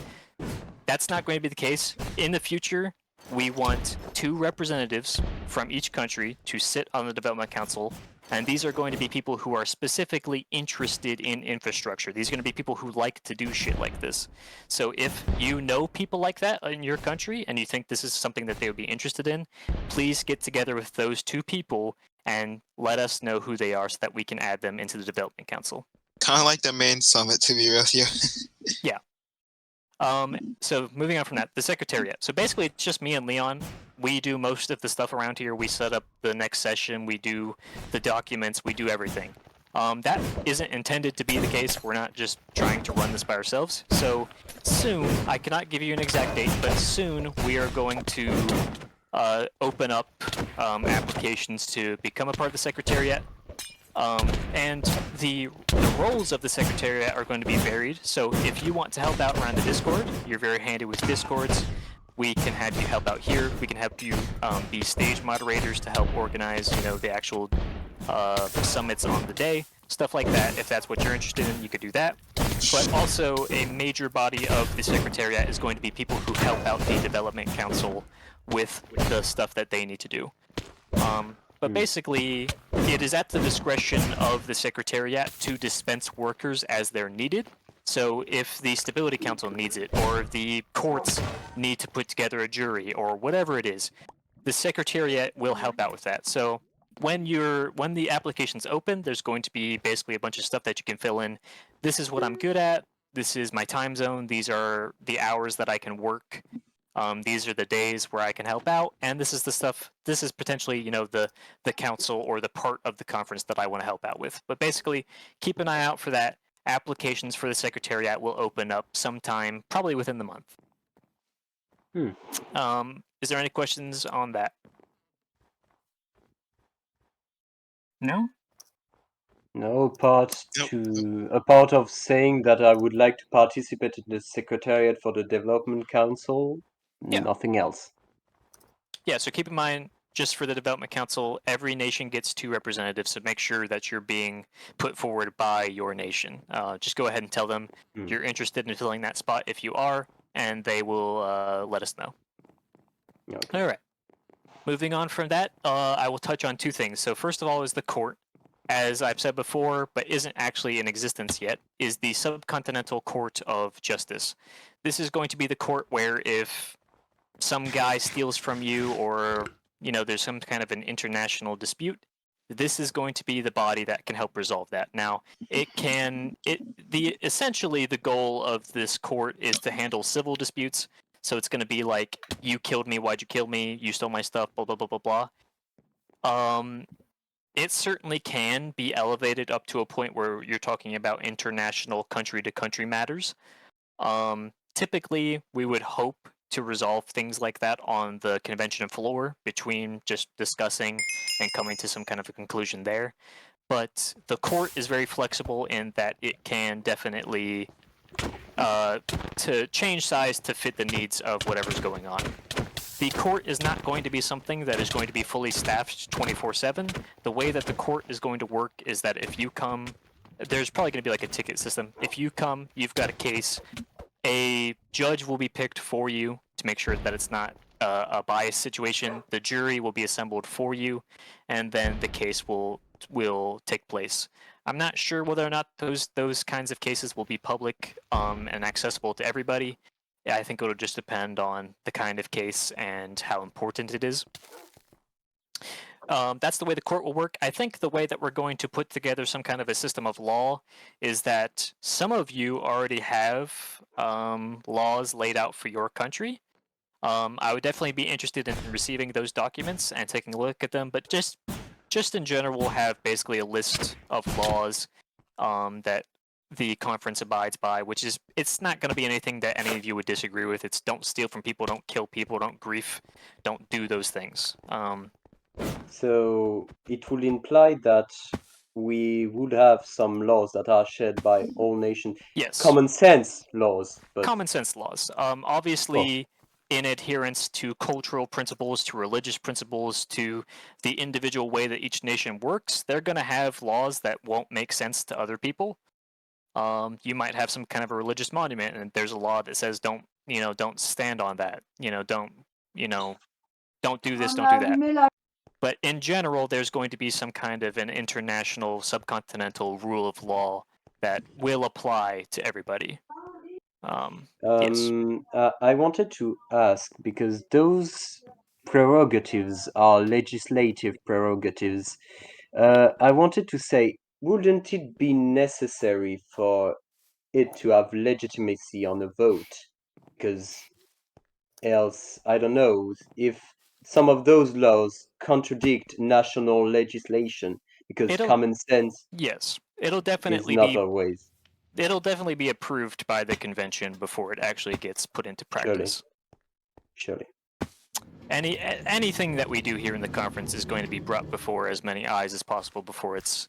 That's not going to be the case. In the future, we want 2 representatives from each country to sit on the Development Council, and these are going to be people who are specifically interested in infrastructure. These are going to be people who like to do shit like this. So if you know people like that in your country and you think this is something that they would be interested in, please get together with those 2 people and let us know who they are so that we can add them into the Development Council. Kind of like the main summit, to be with you. Yeah. So moving on from that, the Secretariat. So basically, it's just me and Leon. We do most of the stuff around here. We set up the next session. We do the documents. We do everything. That isn't intended to be the case. We're not just trying to run this by ourselves. So soon, I cannot give you an exact date, but soon we are going to open up applications to become a part of the Secretariat. And the roles of the Secretariat are going to be varied. So if you want to help out around the Discord, you're very handy with Discords. We can have you help out here. We can help you be stage moderators to help organize, the actual summits on the day, stuff like that. If that's what you're interested in, you could do that. But also, a major body of the Secretariat is going to be people who help out the Development Council with the stuff that they need to do. But basically, it is at the discretion of the Secretariat to dispense workers as they're needed. So if the Stability Council needs it, or the courts need to put together a jury, or whatever it is, the Secretariat will help out with that. So when the application's open, there's going to be basically a bunch of stuff that you can fill in. This is what I'm good at. This is my time zone. These are the hours that I can work. These are the days where I can help out, and this is the stuff. This is potentially, the council or the part of the conference that I want to help out with. But basically, keep an eye out for that. Applications for the Secretariat will open up sometime, probably within the month. Is there any questions on that? No? No, a part of saying that I would like to participate in the Secretariat for the Development Council. Yeah. Nothing else. Yeah, so keep in mind, just for the Development Council, every nation gets 2 representatives, so make sure that you're being put forward by your nation. Just go ahead and tell them you're interested in filling that spot if you are, and they will let us know. Okay. All right. Moving on from that, I will touch on 2 things. So first of all is the court. As I've said before, but isn't actually in existence yet, is the Subcontinental Court of Justice. This is going to be the court where if some guy steals from you, or there's some kind of an international dispute, this is going to be the body that can help resolve that. Now, essentially the goal of this court is to handle civil disputes. So it's going to be like, you killed me, why'd you kill me? You stole my stuff, blah blah blah blah blah. It certainly can be elevated up to a point where you're talking about international country-to-country matters. Typically, we would hope to resolve things like that on the convention floor between just discussing and coming to some kind of a conclusion there. But the court is very flexible in that it can definitely to change size to fit the needs of whatever's going on. The court is not going to be something that is going to be fully staffed 24/7. The way that the court is going to work is that if you come, there's probably going to be like a ticket system. If you come, you've got a case, a judge will be picked for you to make sure that it's not a biased situation. The jury will be assembled for you, and then the case will take place. I'm not sure whether or not those kinds of cases will be public and accessible to everybody. I think it'll just depend on the kind of case and how important it is. That's the way the court will work. I think the way that we're going to put together some kind of a system of law is that some of you already have laws laid out for your country. I would definitely be interested in receiving those documents and taking a look at them, but just in general, we'll have basically a list of laws that the conference abides by, which is it's not going to be anything that any of you would disagree with. It's don't steal from people, don't kill people, don't grief, don't do those things. So it would imply that we would have some laws that are shared by all nations. Yes. Common sense laws, but Common sense laws. Obviously, in adherence to cultural principles, to religious principles, to the individual way that each nation works, they're going to have laws that won't make sense to other people. You might have some kind of a religious monument, and there's a law that says don't stand on that. Don't do this, don't do that. But in general, there's going to be some kind of an international, subcontinental rule of law that will apply to everybody. Yes. I wanted to ask because those prerogatives are legislative prerogatives. I wanted to say, wouldn't it be necessary for it to have legitimacy on a vote? Because else, I don't know if some of those laws contradict national legislation, because common sense Yes, it'll is definitely not be always. it'll definitely be approved by the convention before it actually gets put into practice. Surely. Anything that we do here in the conference is going to be brought before as many eyes as possible before it's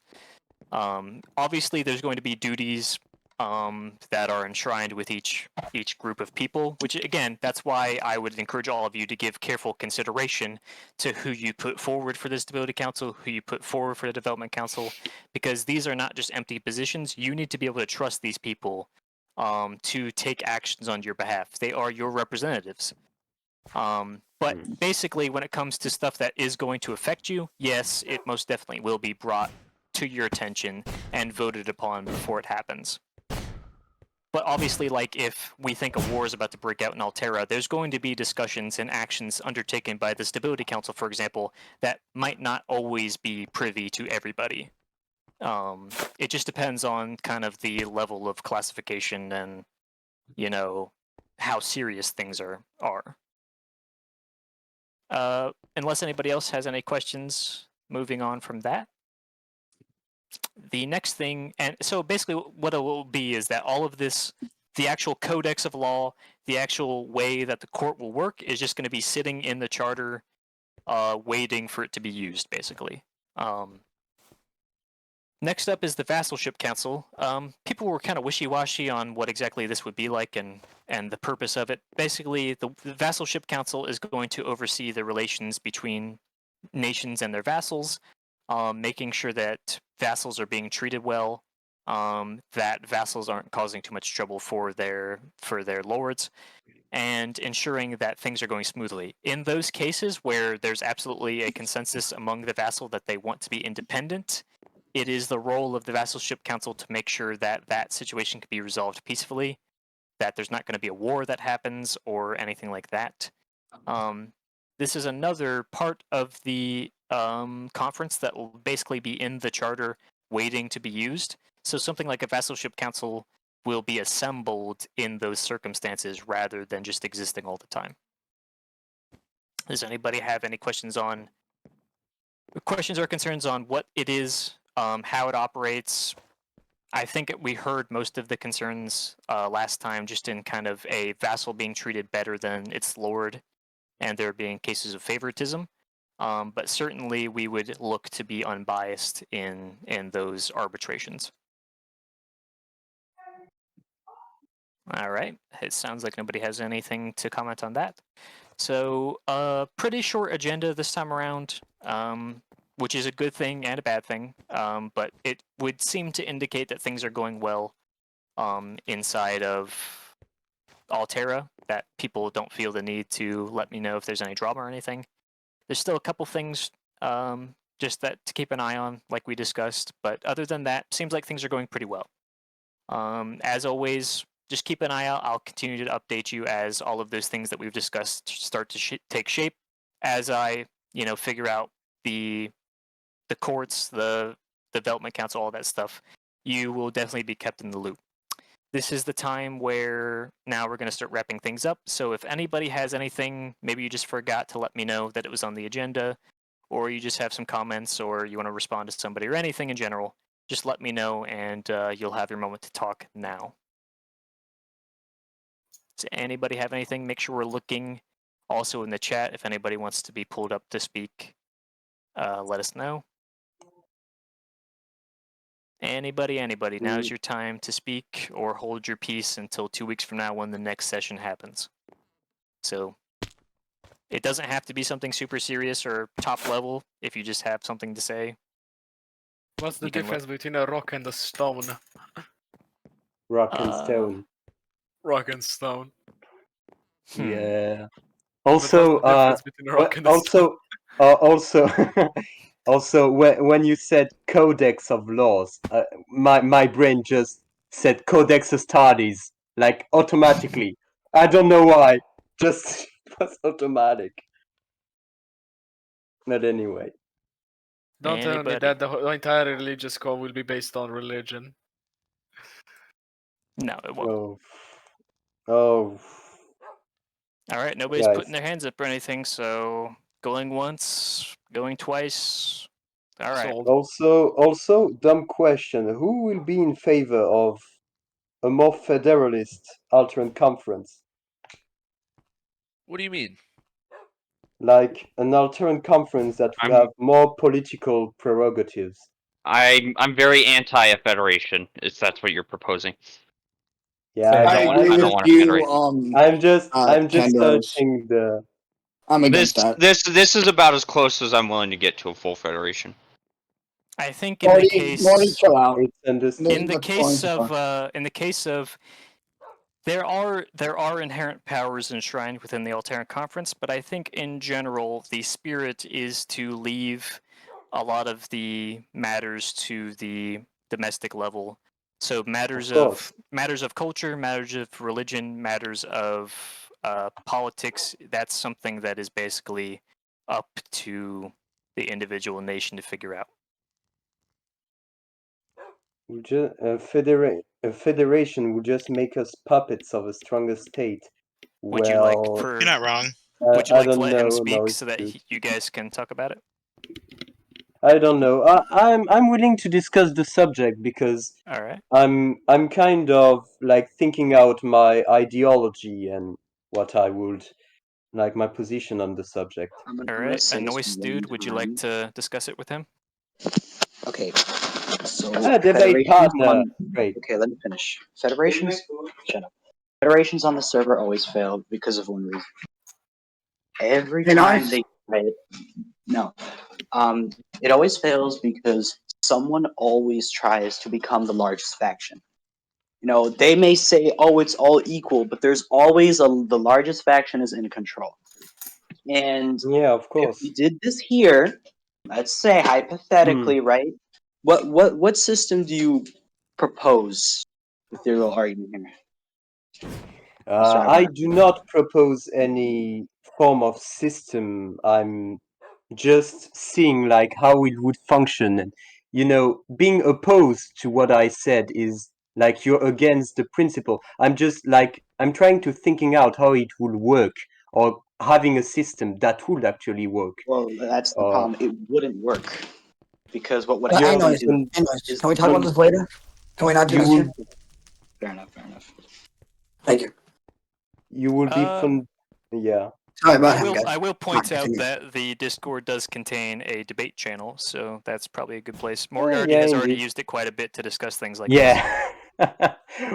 obviously there's going to be duties that are enshrined with each group of people, which again, that's why I would encourage all of you to give careful consideration to who you put forward for the Stability Council, who you put forward for the Development Council, because these are not just empty positions. You need to be able to trust these people to take actions on your behalf. They are your representatives. But basically, when it comes to stuff that is going to affect you, yes, it most definitely will be brought to your attention and voted upon before it happens. But obviously, like if we think a war is about to break out in Altera, there's going to be discussions and actions undertaken by the Stability Council, for example, that might not always be privy to everybody. It just depends on kind of the level of classification and, how serious things are. Unless anybody else has any questions, moving on from that. The next thing, and so basically what it will be is that all of this, the actual codex of law, the actual way that the court will work is just going to be sitting in the charter, waiting for it to be used, basically. Next up is the Vassalship Council. People were kind of wishy-washy on what exactly this would be like and the purpose of it. Basically, the Vassalship Council is going to oversee the relations between nations and their vassals, making sure that vassals are being treated well, that vassals aren't causing too much trouble for their lords, and ensuring that things are going smoothly. In those cases where there's absolutely a consensus among the vassal that they want to be independent, it is the role of the Vassalship Council to make sure that that situation can be resolved peacefully, that there's not going to be a war that happens or anything like that. This is another part of the conference that will basically be in the charter waiting to be used. So something like a Vassalship Council will be assembled in those circumstances rather than just existing all the time. Does anybody have any questions or concerns on what it is, how it operates? I think we heard most of the concerns last time, just in kind of a vassal being treated better than its lord, and there being cases of favoritism. But certainly we would look to be unbiased in those arbitrations. All right. It sounds like nobody has anything to comment on that. So, pretty short agenda this time around, which is a good thing and a bad thing. But it would seem to indicate that things are going well inside of Altera, that people don't feel the need to let me know if there's any drama or anything. There's still a couple things just that to keep an eye on, like we discussed. But other than that, seems like things are going pretty well. As always, just keep an eye out. I'll continue to update you as all of those things that we've discussed start to take shape. As I, figure out the courts, the development council, all that stuff, you will definitely be kept in the loop. this is the time where now we're going to start wrapping things up. So if anybody has anything, maybe you just forgot to let me know that it was on the agenda, or you just have some comments, or you want to respond to somebody, or anything in general, just let me know, and you'll have your moment to talk now. Does anybody have anything? Make sure we're looking also in the chat. If anybody wants to be pulled up to speak, let us know. Anybody, now's your time to speak or hold your peace until 2 weeks from now when the next session happens. So it doesn't have to be something super serious or top level if you just have something to say. What's the difference between a rock and a stone? Rock and stone. Rock and stone. Yeah. But Also, what's the difference between a rock and a stone? Also, when you said codex of laws, my brain just said codex of studies, like automatically. I don't know why. Just was automatic. But anyway. Don't tell me that the entire religious code will be based on religion. No, it won't. Oh. All right, nobody's Guys. putting their hands up or anything, so going once, going twice. All right. Also, dumb question. Who will be in favor of a more federalist Alteran conference? What do you mean? Like an Alteran conference that will have more political prerogatives. I'm very anti a federation. If that's what you're proposing. Yeah, I agree with you. I'm just Pandoros. searching the. I'm against that. This is about as close as I'm willing to get to a full federation. I think in the case chill out. in the case of there are inherent powers enshrined within the Alteran Conference, but I think in general the spirit is to leave a lot of the matters to the domestic level. So matters of culture, matters of religion, matters of politics, that's something that is basically up to the individual nation to figure out. A federation would just make us puppets of a stronger state. Would you like for? You're not wrong. Would you like to let him know, speak so that you guys can talk about it? I don't know. I'm willing to discuss the subject because all right. I'm kind of like thinking out my ideology and what I would like my position on the subject. All right, a noise dude. Would you like to discuss it with him? Okay. So debate partner. Great. Okay, let me finish. Federations. Shut up. Federations on the server always fail because of one reason. Every time they try it, no. It always fails because someone always tries to become the largest faction. You know, they may say, "Oh, it's all equal," but there's always the largest faction is in control. And yeah, of course. If we did this here, let's say hypothetically, right? What system do you propose with your little argument here? I do not propose any form of system. I'm just seeing like how it would function. And, you know, being opposed to what I said is like you're against the principle. I'm trying to thinking out how it would work or having a system that would actually work. Well, that's the problem. It wouldn't work because what would happen Anyways, can we talk about this later? Can we not do this here? Fair enough. Fair enough. Thank you. You would be yeah. Sorry about him, guys. I will point out that the Discord does contain a debate channel, so that's probably a good place. Moriarty has already used it quite a bit to discuss things like this.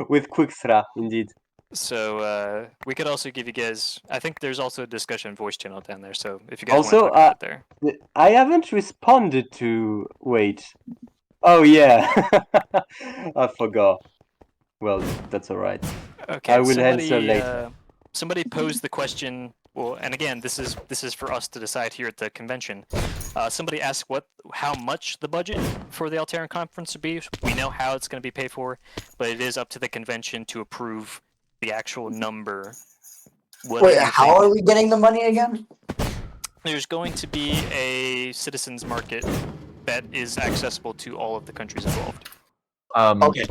With Quickstra, indeed. So we could also give you guys. I think there's also a discussion voice channel down there. So if you guys want to talk about it there. I haven't responded to. Wait. Oh yeah, I forgot. Well, that's all right. Okay. I will answer later. Somebody posed the question. Well, and again, this is for us to decide here at the convention. Somebody asked how much the budget for the Alteran conference would be. We know how it's going to be paid for, but it is up to the convention to approve the actual number. Wait, how are we getting the money again? There's going to be a citizens market that is accessible to all of the countries involved. Okay.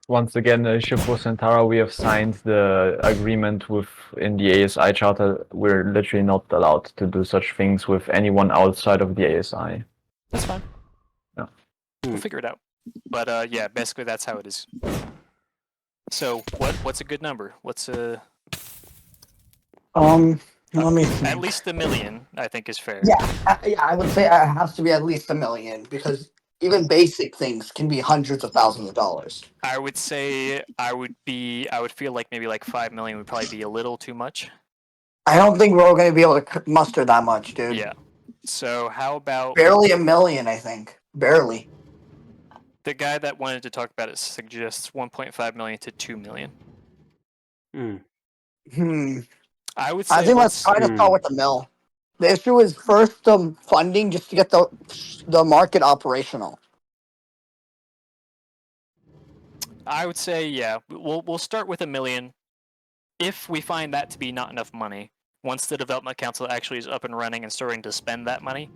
Once again, issue for Santara, we have signed the agreement with in the ASI charter. We're literally not allowed to do such things with anyone outside of the ASI. That's fine. Yeah. We'll figure it out. But yeah, basically that's how it is. So what's a good number? What's a let me think. at least $1 million? I think is fair. Yeah, I would say it has to be at least $1 million because even basic things can be hundreds of thousands of dollars. I would say I would feel like maybe like 5 million would probably be a little too much. I don't think we're going to be able to muster that much, dude. Yeah. So how about Barely $1 million, I think. Barely. the guy that wanted to talk about it suggests 1.5 million to 2 million. I would say I think let's try to start with the mill. The issue is first funding just to get the market operational. I would say yeah. We'll start with $1 million. If we find that to be not enough money, once the development council actually is up and running and starting to spend that money,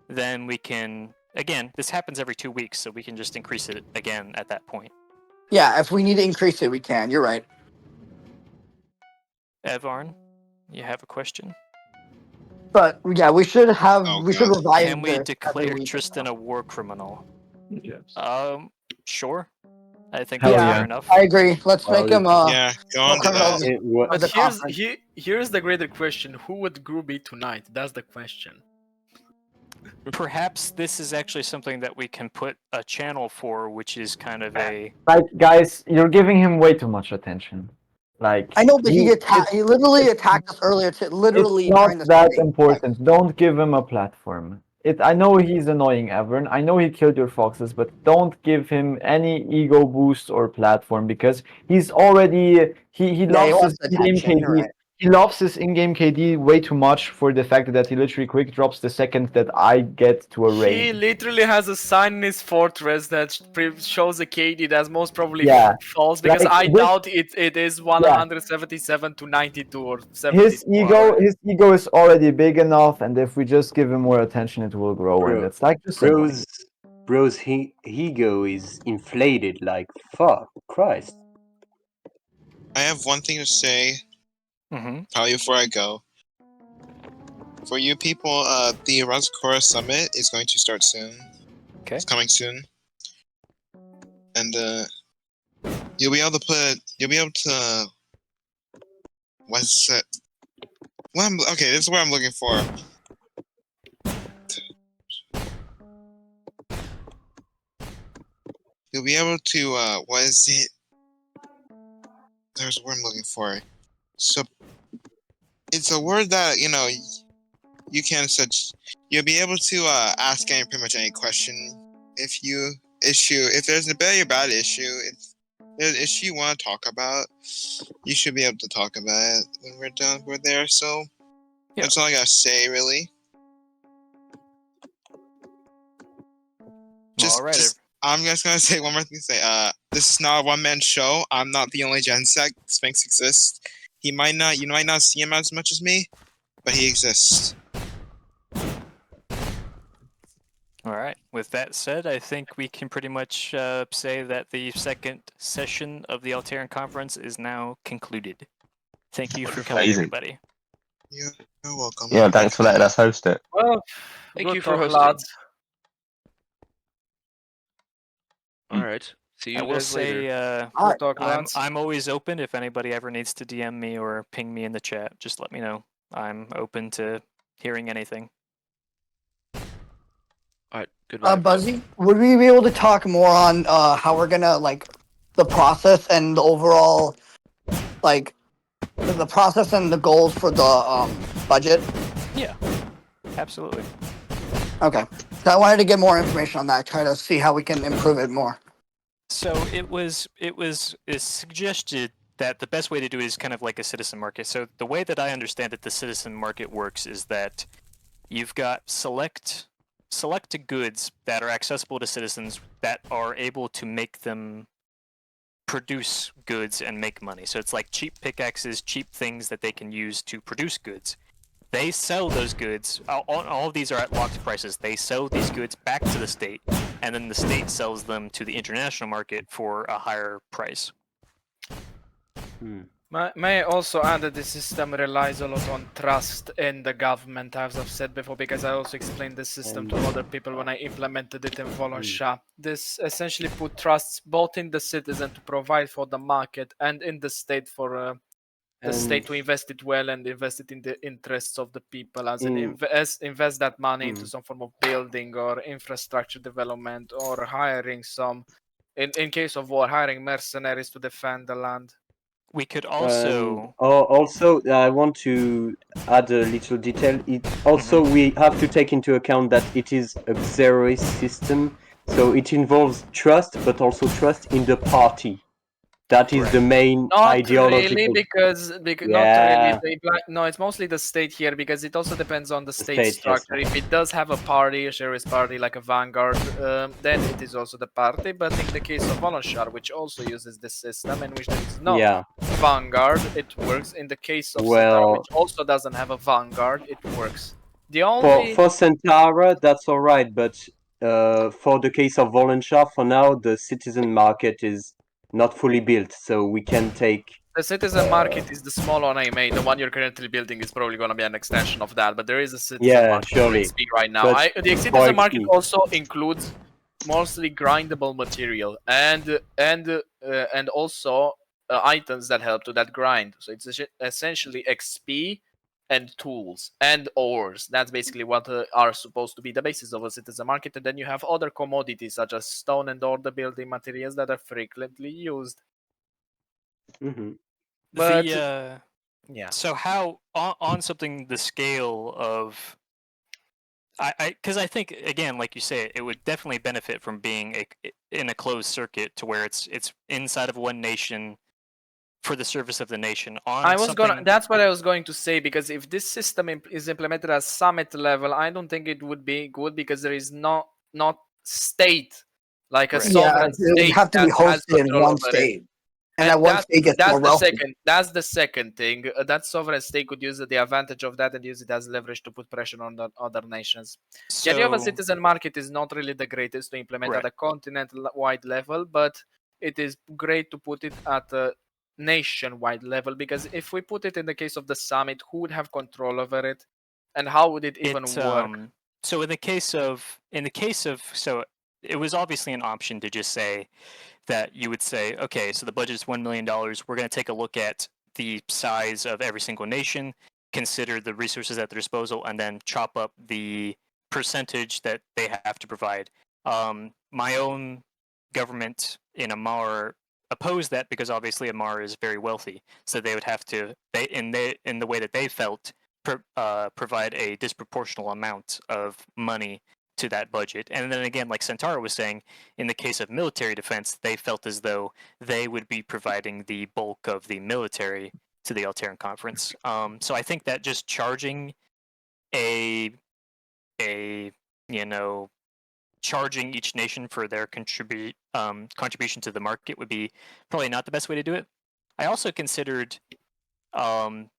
then we can again. This happens every 2 weeks, so we can just increase it again at that point. Yeah, if we need to increase it, we can. You're right. Evarn, you have a question? But yeah, we should have we should revise. Can we this declare every week. Tristan a war criminal? Sure. I think Hell that's yeah. fair enough. I agree. Let's make him Yeah, go on to criminal. that. But the here's conference. here's the greater question: who would Gru be tonight? That's the question. Perhaps this is actually something that we can put a channel for, which is kind of a Like, guys, you're giving him way too much attention. Like, I know, but he literally attacked us earlier. Literally it's not during the that stream. important. Don't give him a platform. I know he's annoying, Evern. I know he killed your foxes, but don't give him any ego boost or platform because he's already he loves wants his in-game attention, you're KD. right. He loves his in-game KD way too much for the fact that he literally quick drops the second that I get to a He raid. literally has a sign in his fortress that shows a KD that's most probably Yeah. false because Like, I this- doubt it is 177 to 92 or 72. His ego is already big enough, and if we just give him more attention, it will grow. And it's like just annoying. Bro's ego is inflated like fuck Christ. I have one thing to say. Mm-hmm. Probably before I go. For you people, the Razakora Summit is going to start soon. Okay. It's coming soon. And you'll be able to what's it? Okay, this is what I'm looking for. You'll be able to what is it? There's a word I'm looking for. So it's a word that, you know, you can you'll be able to ask pretty much any question if there's a very bad issue, if there's an issue you want to talk about, you should be able to talk about it when we're there. So that's all I gotta say, really. I'm just gonna say one more thing. This is not a one-man show. I'm not the only Gensec. Sphinx exists. You might not see him as much as me, but he exists. All right. With that said, I think we can pretty much say that the second session of the Alteran conference is now concluded. Thank you for coming, Amazing. everybody. You're welcome. Yeah, thanks for letting us host it. Well, Thank good you for talk, hosting. lads. All right. See you I will guys say, later. Good talk, lads. I'm always open. If anybody ever needs to DM me or ping me in the chat, just let me know. I'm open to hearing anything. All right. Goodbye. Buzzy, would we be able to talk more on how we're gonna the process and the overall the process and the goals for the budget? Yeah, absolutely. Okay. So I wanted to get more information on that, try to see how we can improve it more. So it's suggested that the best way to do it is kind of like a citizen market. So the way that I understand that the citizen market works is that you've got select goods that are accessible to citizens that are able to make them produce goods and make money. So it's like cheap pickaxes, cheap things that they can use to produce goods. They sell those goods. All of these are at locked prices. They sell these goods back to the state. and then the state sells them to the international market for a higher price. May I also add that the system relies a lot on trust in the government, as I've said before, because I also explained the system to other people when I implemented it in Volonsha. This essentially put trusts both in the citizen to provide for the market and in the state for the state to invest it well and invest it in the interests of the people, as in invest that money into some form of building or infrastructure development, or hiring some, in case of war, hiring mercenaries to defend the land. We could also also I want to add a little detail. It also we have to take into account that it is a xeroist system, so it involves trust, but also trust in the party. That is the main Not ideological. really, because not really. No, it's mostly the state here, because it also depends on the state state, yes. structure. If it does have a party, a Sheriff's party, like a vanguard, then it is also the party. But in the case of Volonshar, which also uses this system, in which there is not vanguard, it works. In the case of Centaur, which also doesn't have a vanguard, it works. The only For Centaura, that's all right, but for the case of Volonsha, for now, the citizen market is not fully built, so we can take. The citizen market is the small one I made. The one you're currently building is probably going to be an extension of that, but there is a citizen market for XP right now. The citizen market also includes mostly grindable material and also items that help to that grind. So it's essentially XP and tools and ores. That's basically what are supposed to be the basis of a citizen market. And then you have other commodities such as stone and other building materials that are frequently used. But yeah. So how on something the scale of because I think again, like you say, it would definitely benefit from being in a closed circuit to where it's inside of one nation for the service of the nation. That's what I was going to say, because if this system is implemented at summit level, I don't think it would be good, because there is not state like a sovereign state. It would have to be hosted in one state. And that one state gets more wealthy. That's the second thing. That sovereign state could use the advantage of that and use it as leverage to put pressure on the other nations. The idea of a citizen market is not really the greatest to implement at a continent-wide level, but it is great to put it at a nation-wide level, because if we put it in the case of the summit, who would have control over it, and how would it even work? So in the case of so it was obviously an option to just say that you would say, okay, so the budget is $1 million. We're going to take a look at the size of every single nation, consider the resources at their disposal, and then chop up the percentage that they have to provide. My own government in Amar opposed that, because obviously Amar is very wealthy, so they would have to, in the way that they felt, provide a disproportional amount of money to that budget. And then again, like Centaur was saying, in the case of military defense, they felt as though they would be providing the bulk of the military to the Alteran Conference. So I think that just charging charging each nation for their contribution to the market would be probably not the best way to do it. I also considered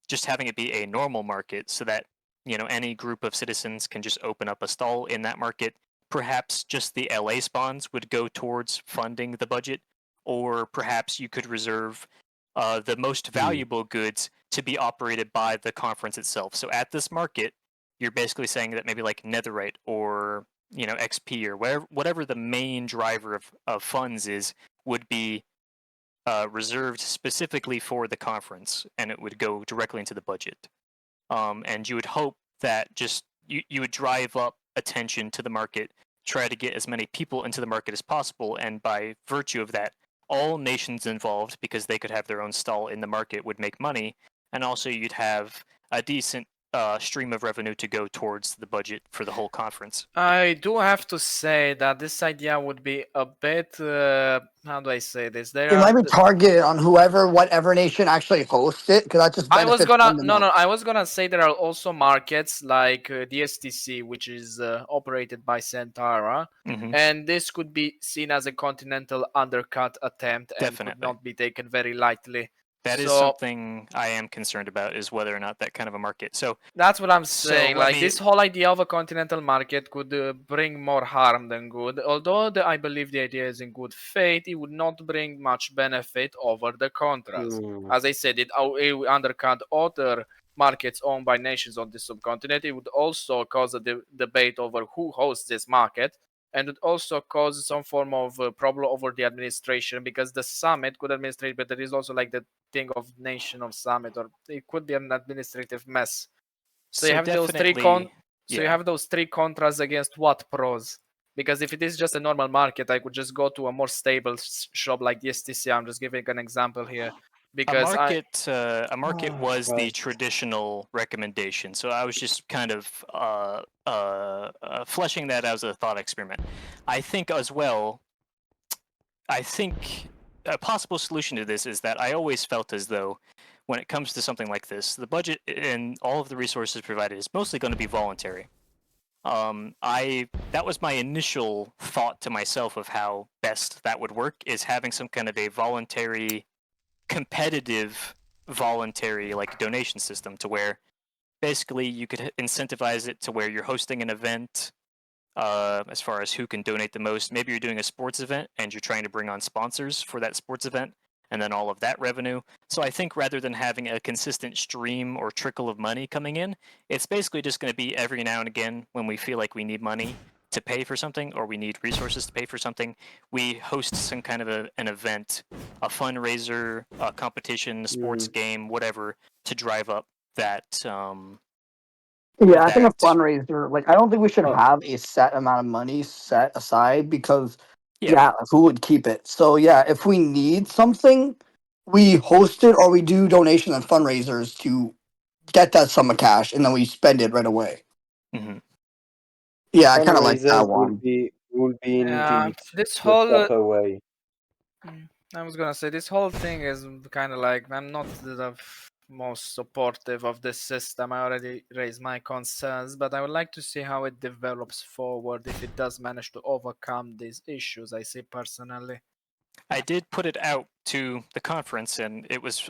just having it be a normal market, so that any group of citizens can just open up a stall in that market. Perhaps just the LA spawns would go towards funding the budget, or perhaps you could reserve the most valuable goods to be operated by the conference itself. So at this market, you're basically saying that maybe like netherite or XP or whatever the main driver of funds is would be reserved specifically for the conference, and it would go directly into the budget. And you would hope that just you would drive up attention to the market, try to get as many people into the market as possible, and by virtue of that, all nations involved, because they could have their own stall in the market, would make money, and also you'd have a decent stream of revenue to go towards the budget for the whole conference. I do have to say that this idea would be a bit, how do I say this? It might be targeted on whatever nation actually hosts it, because that just I was benefits gonna I was gonna say there are also markets like the STC, which is operated by Centaura, and this could be seen as a continental undercut attempt and could not be taken very lightly. That is So- something I am concerned about, is whether or not that kind of a market. So That's what I'm So saying. let Like me- this whole idea of a continental market could bring more harm than good. Although I believe the idea is in good faith, it would not bring much benefit over the contras. As I said, it would undercut other markets owned by nations on this subcontinent. It would also cause a debate over who hosts this market, and it also cause some form of problem over the administration, because the summit could administrate, but there is also like the thing of nation of summit, or it could be an administrative mess. So you have those three yeah. you have those three contras against what pros? Because if it is just a normal market, I could just go to a more stable shop like the STC. I'm just giving an example here. Because a market was the traditional recommendation. So I was just kind of fleshing that out as a thought experiment. I think as well, I think a possible solution to this is that I always felt as though when it comes to something like this, the budget and all of the resources provided is mostly going to be voluntary. That was my initial thought to myself of how best that would work, is having some kind of a voluntary, competitive, voluntary like donation system, to where basically you could incentivize it to where you're hosting an event. As far as who can donate the most, maybe you're doing a sports event and you're trying to bring on sponsors for that sports event, and then all of that revenue. So I think rather than having a consistent stream or trickle of money coming in, it's basically just going to be every now and again when we feel like we need money to pay for something, or we need resources to pay for something, we host some kind of an event, a fundraiser, a competition, a sports game, whatever, to drive up that. Yeah, I think a fundraiser, like, I don't think we should have a set amount of money set aside, because, yeah, who would keep it? So, yeah, if we need something, we host it, or we do donation and fundraisers to get that sum of cash, and then we spend it right away. Mm-hmm. Yeah, I kind of like that Fundraisers one. would be indeed this the whole proper way. I was gonna say this whole thing is kind of like, I'm not the most supportive of this system. I already raised my concerns, but I would like to see how it develops forward, if it does manage to overcome these issues, I say personally. I did put it out to the conference, and it was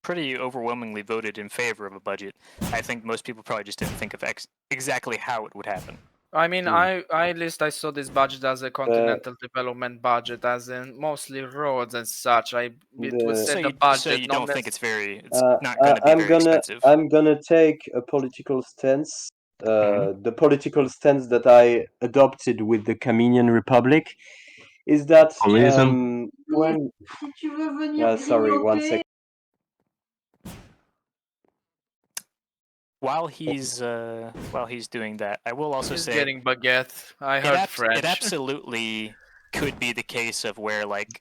pretty overwhelmingly voted in favor of a budget. I think most people probably just didn't think of exactly how it would happen. I mean, I at least I saw this budget as a continental development budget, as in mostly roads and such. It was said the budget. So you don't think it's it's not going to be very expensive? I'm gonna take a political stance. The political stance that I adopted with the Caminian Republic is that when sorry, 1 second. While he's doing that, I will also He's say getting baguette. I heard French. It absolutely could be the case of where, like,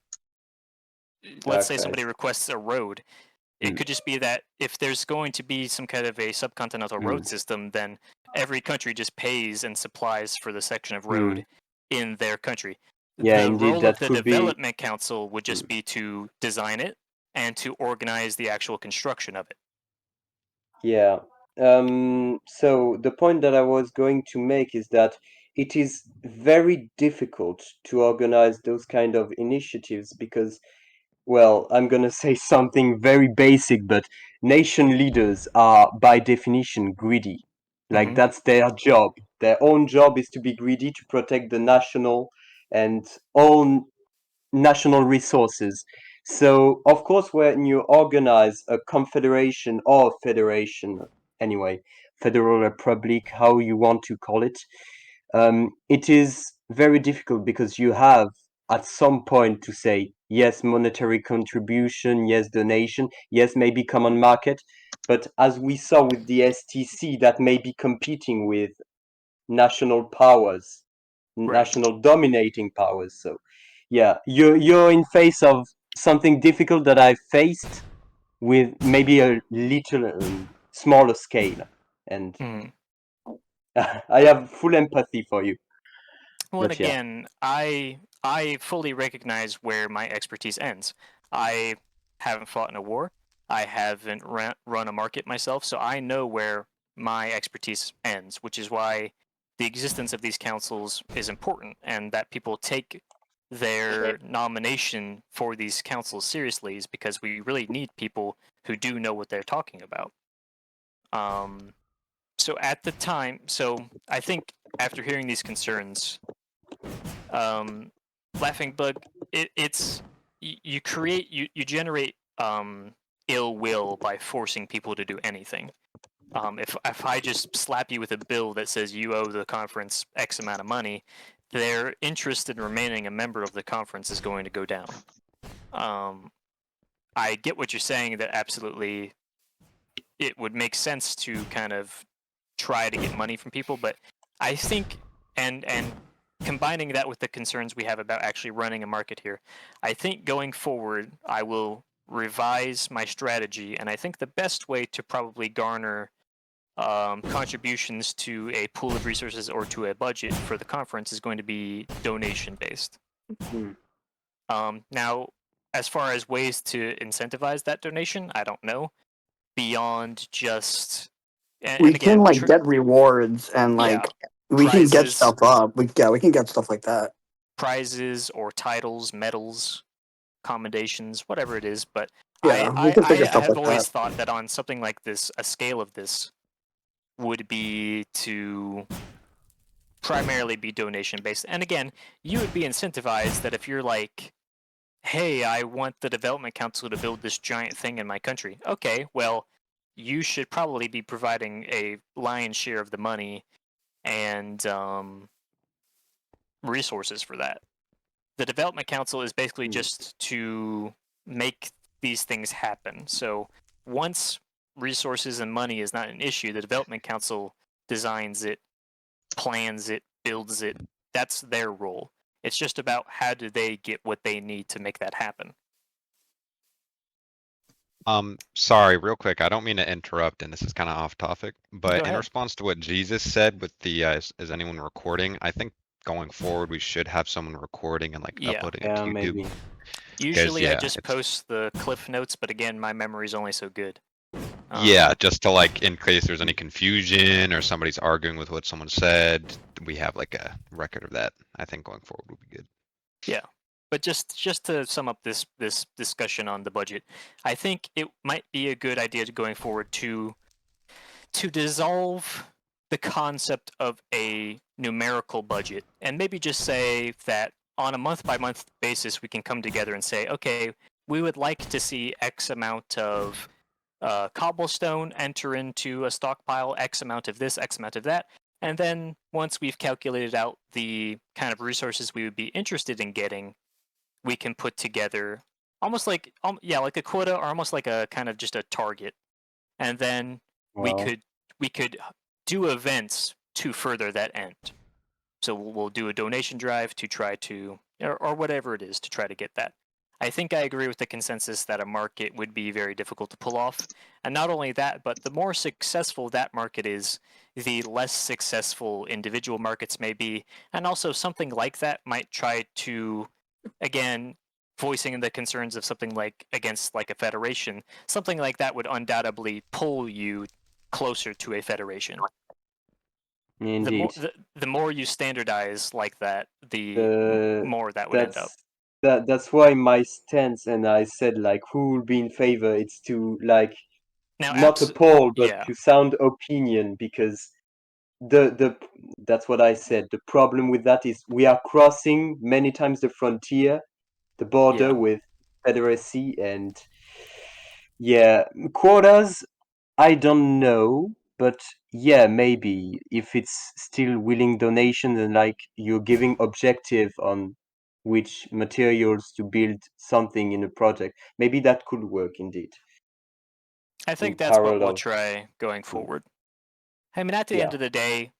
let's say somebody requests a road. It could just be that if there's going to be some kind of a subcontinental road system, then every country just pays and supplies for the section of road in their country. Yeah, the indeed, role that of the could be- development council would just be to design it and to organize the actual construction of it. Yeah. So the point that I was going to make is that it is very difficult to organize those kind of initiatives because, well, I'm gonna say something very basic, but nation leaders are by definition greedy. Like that's their job. Their own job is to be greedy, to protect the national and own national resources. So, of course, when you organize a confederation or federation, anyway, federal republic, how you want to call it, it is very difficult because you have at some point to say, yes, monetary contribution, yes, donation, yes, maybe common market. But as we saw with the STC, that may be competing with national powers, national dominating powers. So, yeah, you're in face of something difficult that I faced with maybe a little smaller scale, and I have full empathy for you. Well, and But yeah. again, I fully recognize where my expertise ends. I haven't fought in a war. I haven't run a market myself, so I know where my expertise ends, which is why the existence of these councils is important, and that people take their nomination for these councils seriously is because we really need people who do know what they're talking about. So at the time, so I think after hearing these concerns, Laughing Bug, it's you create you generate ill will by forcing people to do anything. If I just slap you with a bill that says you owe the conference X amount of money, their interest in remaining a member of the conference is going to go down. I get what you're saying, that absolutely it would make sense to kind of try to get money from people, but I think and combining that with the concerns we have about actually running a market here, I think going forward I will revise my strategy, and I think the best way to probably garner contributions to a pool of resources or to a budget for the conference is going to be donation based. Now, as far as ways to incentivize that donation, I don't know. Beyond just we can like get rewards and like we can get prizes. stuff up. We can get stuff like that. Prizes or titles, medals, commendations, whatever it is. But Yeah, I we can figure stuff have like always that. thought that on something like this, a scale of this would be to primarily be donation based. And again, you would be incentivized that if you're like, hey, I want the development council to build this giant thing in my country. Okay, well, you should probably be providing a lion's share of the money and resources for that. The development council is basically just to make these things happen. So once resources and money is not an issue, the development council designs it, plans it, builds it. That's their role. It's just about how do they get what they need to make that happen. Sorry, real quick. I don't mean to interrupt, and this is kind of off topic, but in ahead. response to what Jesus said with the is anyone recording? I think going forward we should have someone recording and like uploading it to YouTube. Maybe. Usually I yeah, just it's- post the cliff notes, but again, my memory's only so good. Yeah, just to like in case there's any confusion or somebody's arguing with what someone said, we have like a record of that. I think going forward would be good. Yeah, but just to sum up this discussion on the budget, I think it might be a good idea to going forward to dissolve the concept of a numerical budget and maybe just say that on a month by month basis we can come together and say, okay, we would like to see X amount of cobblestone enter into a stockpile, X amount of this, X amount of that. And then once we've calculated out the kind of resources we would be interested in getting, we can put together almost like, like a quota or almost like a kind of just a target. And then we could do events to further that end. So we'll do a donation drive to try to, or whatever it is, to try to get that. I think I agree with the consensus that a market would be very difficult to pull off. And not only that, but the more successful that market is, the less successful individual markets may be. And also something like that might try to, again, voicing the concerns of something like against like a federation, something like that would undoubtedly pull you closer to a federation. Indeed. The more you standardize like that, the more that would end up. That's why my stance, and I said like who will be in favor, it's to like not a poll but to sound opinion, because the that's what I said. The problem with that is we are crossing many times the frontier, the border with Confederacy, and quotas, I don't know, but maybe if it's still willing donations and like you're giving objective on which materials to build something in a project, maybe that could work indeed. I think that's what we'll try going forward. I mean, at the end of the day,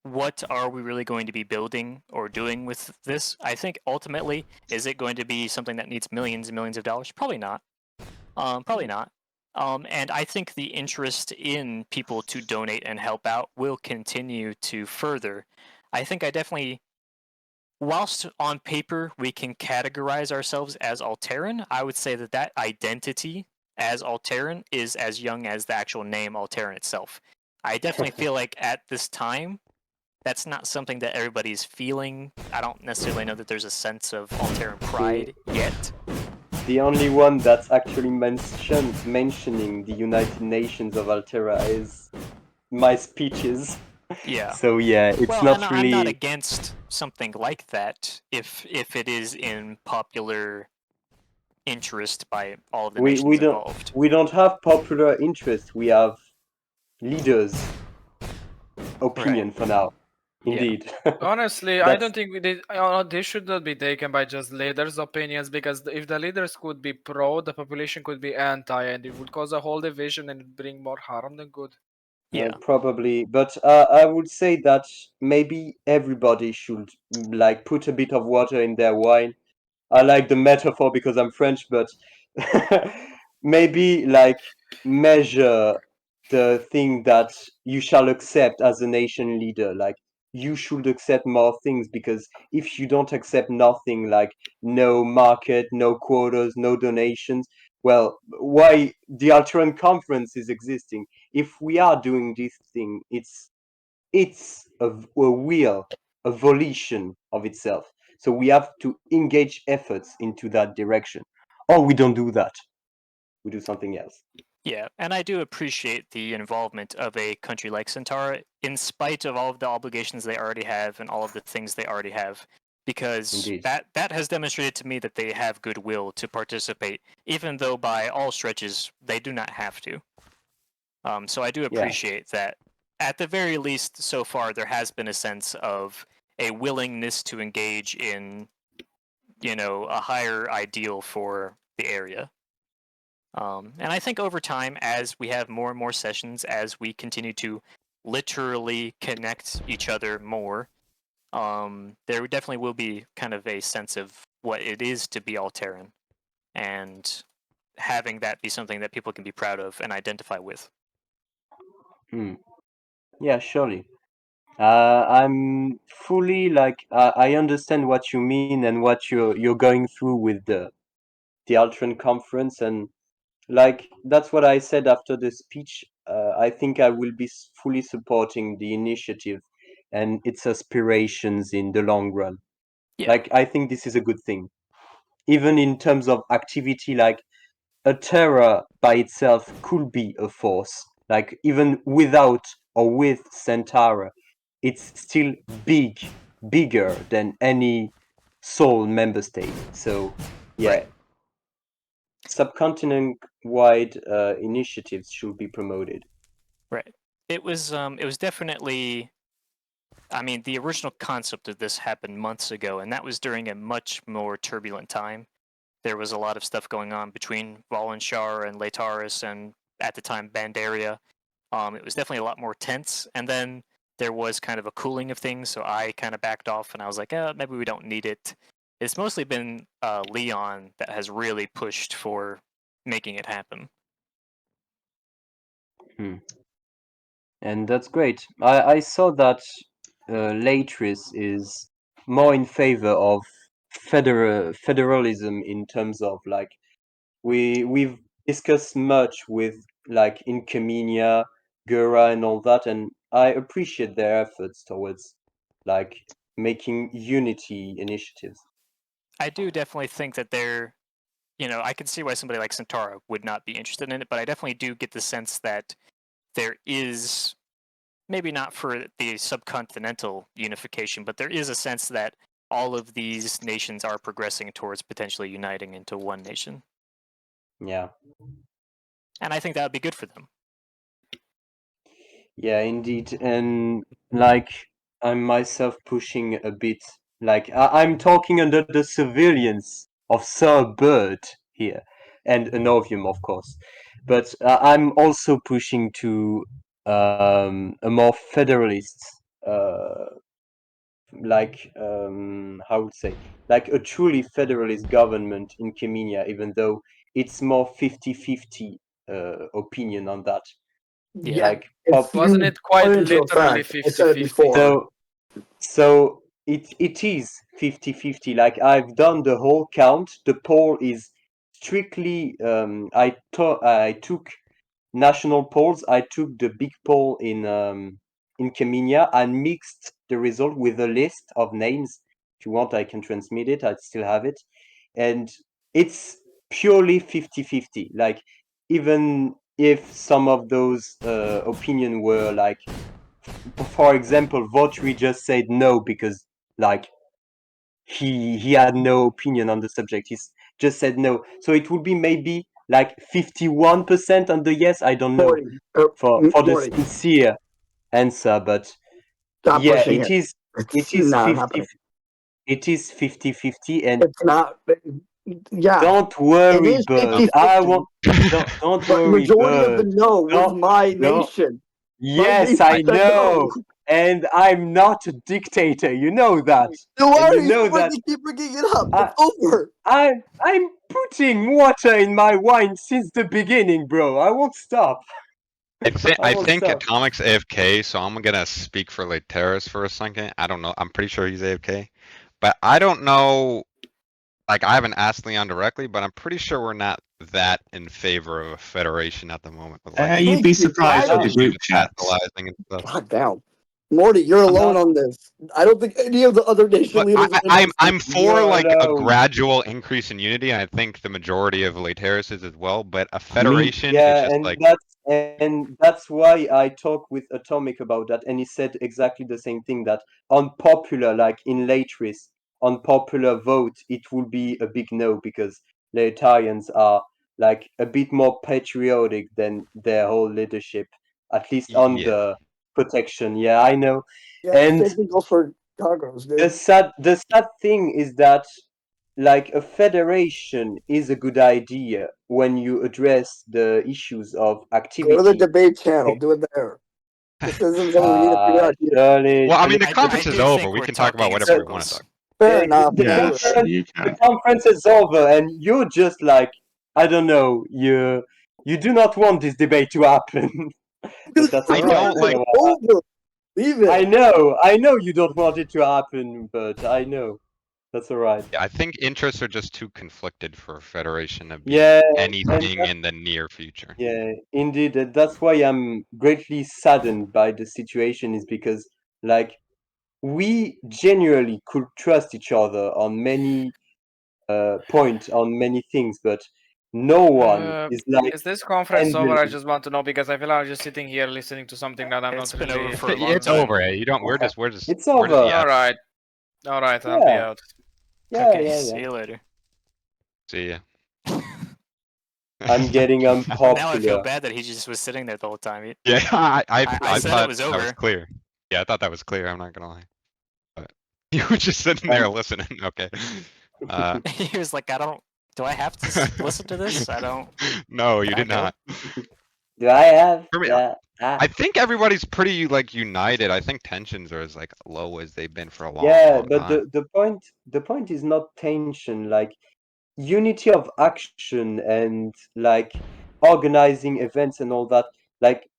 what are we really going to be building or doing with this? I think ultimately, is it going to be something that needs millions and millions of dollars? Probably not. Probably not. And I think the interest in people to donate and help out will continue to further. I think I definitely, whilst on paper we can categorize ourselves as Alteran, I would say that that identity as Alteran is as young as the actual name Alteran itself. I definitely feel like at this time, that's not something that everybody's feeling. I don't necessarily know that there's a sense of Alteran pride yet. The only one that's actually mentioning the United Nations of Altera is my speeches. Yeah. So yeah, it's well, not and really. I'm not against something like that if it is in popular interest by all of the nations involved. We don't have popular interest. We have leaders' opinion for now. Indeed. Honestly, I don't think they should not be taken by just leaders' opinions, because if the leaders could be pro, the population could be anti, and it would cause a whole division and bring more harm than good. Probably, but I would say that maybe everybody should like put a bit of water in their wine. I like the metaphor because I'm French, but maybe like measure the thing that you shall accept as a nation leader. Like you should accept more things, because if you don't accept nothing, like no market, no quotas, no donations, well, why the Alteran conference is existing? If we are doing this thing, it's a will, a volition of itself. So we have to engage efforts into that direction. Or we don't do that. We do something else. Yeah, and I do appreciate the involvement of a country like Centaur, in spite of all of the obligations they already have and all of the things they already have, because that has demonstrated to me that they have goodwill to participate, even though by all stretches they do not have to. So I do appreciate that. At the very least, so far, there has been a sense of a willingness to engage in, a higher ideal for the area. And I think over time, as we have more and more sessions, as we continue to literally connect each other more, there definitely will be kind of a sense of what it is to be Alteran, and having that be something that people can be proud of and identify with. Yeah, surely. I'm fully like I understand what you mean and what you're going through with the Altran conference, and like that's what I said after the speech. I think I will be fully supporting the initiative and its aspirations in the long run. Like I think this is a good thing, even in terms of activity. Like a terror by itself could be a force. Like even without or with Centaur, it's still bigger than any sole member state. So yeah, subcontinent-wide initiatives should be promoted. Right. It was definitely. I mean, the original concept of this happened months ago, and that was during a much more turbulent time. There was a lot of stuff going on between Volanshar and Laetaris, and at the time Bandaria. It was definitely a lot more tense, and then there was kind of a cooling of things, so I kind of backed off, and I was like, maybe we don't need it. It's mostly been Leon that has really pushed for making it happen. And that's great. I saw that Latris is more in favor of federalism in terms of like we've discussed much with like Incamenia, Gura, and all that, and I appreciate their efforts towards like making unity initiatives. I do definitely think that they're, I can see why somebody like Centaura would not be interested in it, but I definitely do get the sense that there is, maybe not for the subcontinental unification, but there is a sense that all of these nations are progressing towards potentially uniting into one nation. Yeah. And I think that would be good for them. Yeah, indeed. And like I'm myself pushing a bit, like I'm talking under the surveillance of Sir Bird here, and Anovium, of course. But I'm also pushing to a more federalist, like how would say, like a truly federalist government in Kemenia, even though it's more 50-50 opinion on that. Yeah, Like Wasn't it quite put into literally effect, I said it 50-50? before. So it is 50-50. Like I've done the whole count. The poll is strictly I took national polls. I took the big poll in in Keminia and mixed the result with a list of names. If you want, I can transmit it. I still have it. And it's purely 50-50. Like, even if some of those opinion were like, for example, Votri just said no because like he had no opinion on the subject. He's just said no. So it would be maybe like 51% on the yes. I don't know for the Morty, sincere answer, but stop yeah, pushing it. it It's is not 50 happening. it is 50-50, and It's not. Yeah, don't it worry, is Bird. 50 I 50. won't. Don't But worry, majority of the Bird. no was Don't my don't. nation. My Yes, nation I said no. know, and I'm not a dictator. You know that, So why and are you you know that. fucking keep bringing it up? It's over. I'm putting water in my wine since the beginning, bro. I won't stop. I won't think stop. Atomic's AFK, so I'm gonna speak for Lateris for a second. I don't know. I'm pretty sure he's AFK, but I don't know. Like, I haven't asked Leon directly, but I'm pretty sure we're not that in favor of a federation at the moment. With like, You'd be surprised with the group chats. vassalizing and stuff. God damn. Morty, you're alone on this. I don't think any of the other nation But leaders are I'm for like a alone. gradual increase in unity. I think the majority of Lateris is as well, but a I mean, federation is yeah, just and like that's why I talked with Atomic about that, and he said exactly the same thing, that on popular, like in Latris, on popular vote, it will be a big no because Laetarians are like a bit more patriotic than their whole leadership, at least on yeah. the protection. Yeah, I know. Yeah, And same thing goes for Congress, dude. the sad thing is that like a federation is a good idea when you address the issues of activity. Go to the debate channel. Do it there. This isn't something we need to figure out here. Surely, Well, I mean, the conference is over. We can talk about whatever we want to talk. Fair enough. The Yeah, conference is over, and you're just like, I don't know, you do not want this debate to happen. But that's I alright. don't like. over. Leave it. I know you don't want it to happen, but I know. That's alright. I think interests are just too conflicted for a federation to be Yeah, and anything in the near future. yeah, indeed. And that's why I'm greatly saddened by the situation, is because like we genuinely could trust each other on many points, on many things, but no one is like Is this conference over? I handling. just want to know because I feel like I'm just sitting here listening to something that I'm It's not been really. over for a long It's time. over. You don't. We're just. It's we're just- over. yeah. All right, I'll be Yeah. out. Yeah, Okay, yeah, see yeah. you later. See ya. I'm getting Now I feel unpopular. bad that he just was sitting there the whole time. Yeah, I said thought it was that was over. clear. Yeah, I thought that was clear. I'm not gonna lie. But you were just sitting there listening. Okay. He was like, do I have to listen to this? I don't. No, you Can I did go? not. Do I have? For me, Yeah. I think everybody's pretty like united. I think tensions are as like low as they've been for a long, Yeah, long but time. the point is not tension, like unity of action and like organizing events and all that. Like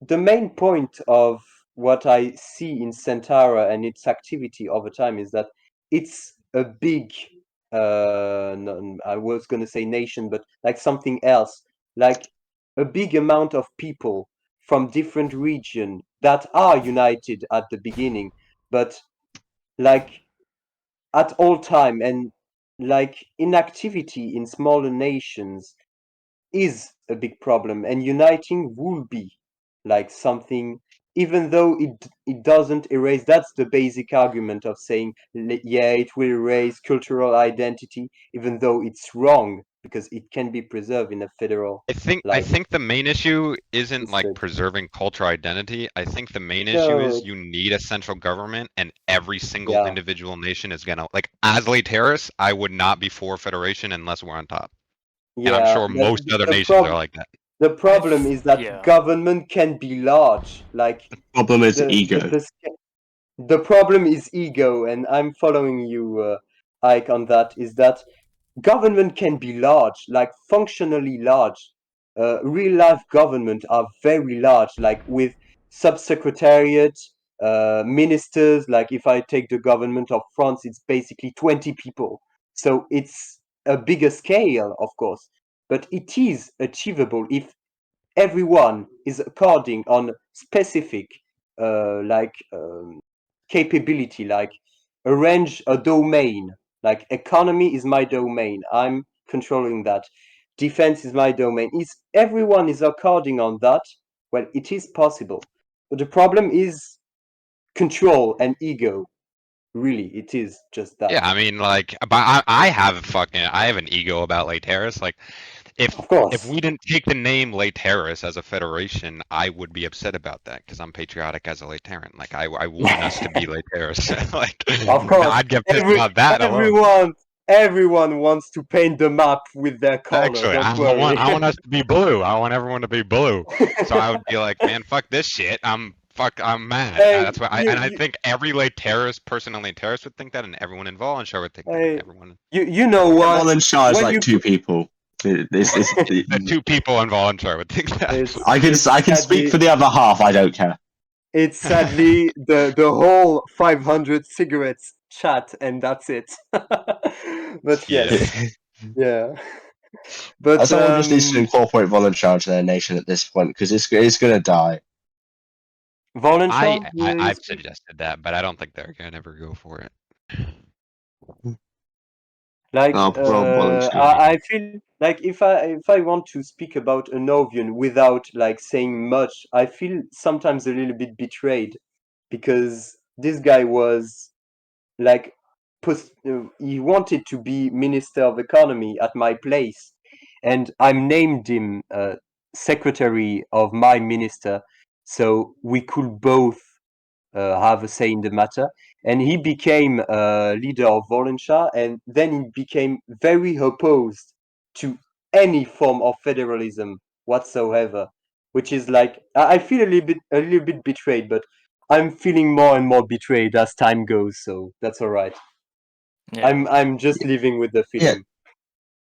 the main point of what I see in Centara and its activity over time is that it's a big I was gonna say nation, but like something else, like a big amount of people from different region that are united at the beginning, but like at all time, and like inactivity in smaller nations is a big problem, and uniting will be like something, even though it doesn't erase. That's the basic argument of saying yeah, it will erase cultural identity, even though it's wrong because it can be preserved in a federal I think the main issue isn't like preserving cultural identity. I think the main issue No, is you need a central government, and every single yeah, individual nation is gonna like. As Lateris, I would not be for federation unless we're on top, and I'm yeah, sure but most other the nations are problem like that. the problem is that Yeah. government can be large, like Problem is the ego. the problem is ego, and I'm following you, Ike, on that. Is that government can be large, like functionally large. Real life government are very large, like with subsecretariat, ministers. Like if I take the government of France, it's basically 20 people. So it's a bigger scale, of course, but it is achievable if everyone is according on specific capability, like arrange a domain. Like economy is my domain. I'm controlling that. Defense is my domain. Is everyone is according on that? Well, it is possible. But the problem is control and ego. Really, it is just that. Yeah, I mean, like, but I have an ego about Lateris. Like, if Of course. we didn't take the name Lateris as a federation, I would be upset about that because I'm patriotic as a Lateran. Like, I want us to be Lateris. Like, Of course, I'd get pissed about that alone. everyone wants to paint the map with their color. Actually, Don't worry. I want us to be blue. I want everyone to be blue. So I would be like, man, fuck this shit. I'm mad. Hey, That's why I think every person in Lateris would think that, and everyone in Volunshar would think that. Everyone. You know what? Volunteer is like two people. The two people in Volunteer would think that. I can speak for the other half. I don't care. It's sadly the whole 500 cigarettes chat, and that's it. But yes, yeah. But someone just needs to incorporate Volunteer into their nation at this point because it's going to die. Volunteer? I've suggested that, but I don't think they're gonna ever go for it. Like I feel like if I want to speak about a Novian without like saying much, I feel sometimes a little bit betrayed because this guy was like he wanted to be Minister of Economy at my place, and I named him secretary of my minister, so we could both have a say in the matter. And he became leader of Volensha, and then he became very opposed to any form of federalism whatsoever, which is like I feel a little bit betrayed, but I'm feeling more and more betrayed as time goes, so that's all right. Yeah. I'm just living with the feeling. Yeah.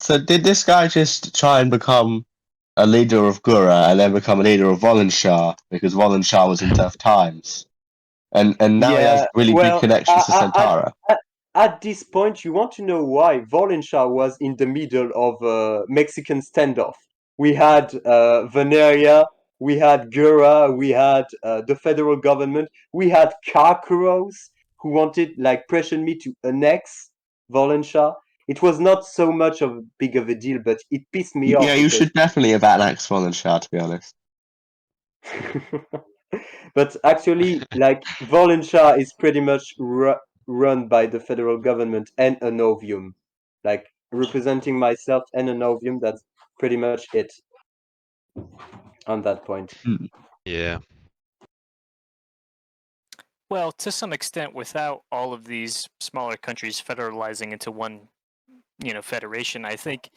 So did this guy just try and become a leader of Gura and then become a leader of Volensha because Volensha was in tough times? And now he has really big connections to Santara. At this point, you want to know why Volensha was in the middle of a Mexican standoff. We had Veneria, we had Gura, we had the federal government, we had Karkaros who wanted, like, pressured me to annex Volensha. It was not so much of big of a deal, but it pissed me off. Yeah, you should definitely have annexed Volensha, to be honest. But actually, like, Volensha is pretty much run by the federal government and a Novium. Like, representing myself and a Novium, that's pretty much it on that point. Yeah. Well, to some extent, without all of these smaller countries federalizing into one, federation, I think,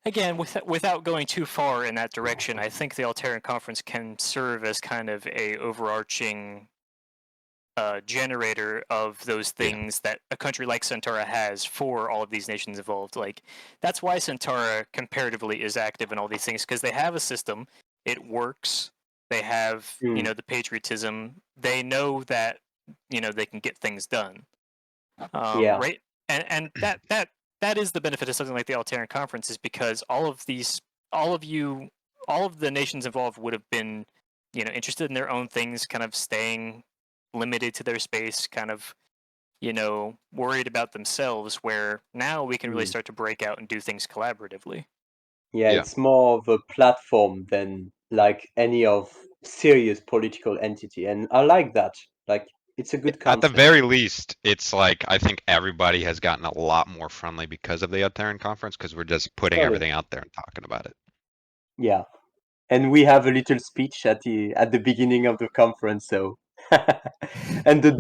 again, without going too far in that direction, I think the Alteran Conference can serve as kind of a overarching generator of those things that a country like Santara has for all of these nations involved. Like, that's why Santara comparatively is active in all these things, because they have a system, it works, they have, the patriotism, they know that, they can get things done. Right? And that is the benefit of something like the Alteran Conference, is because all of the nations involved would have been, interested in their own things, kind of staying limited to their space, kind of, worried about themselves, where now we can really start to break out and do things collaboratively. Yeah, it's more of a platform than like any of serious political entity, and I like that. Like, it's a good concept. At the very least, it's like I think everybody has gotten a lot more friendly because of the Alteran Conference, because we're just putting everything out there and talking about it. Yeah, and we have a little speech at the beginning of the conference, so and the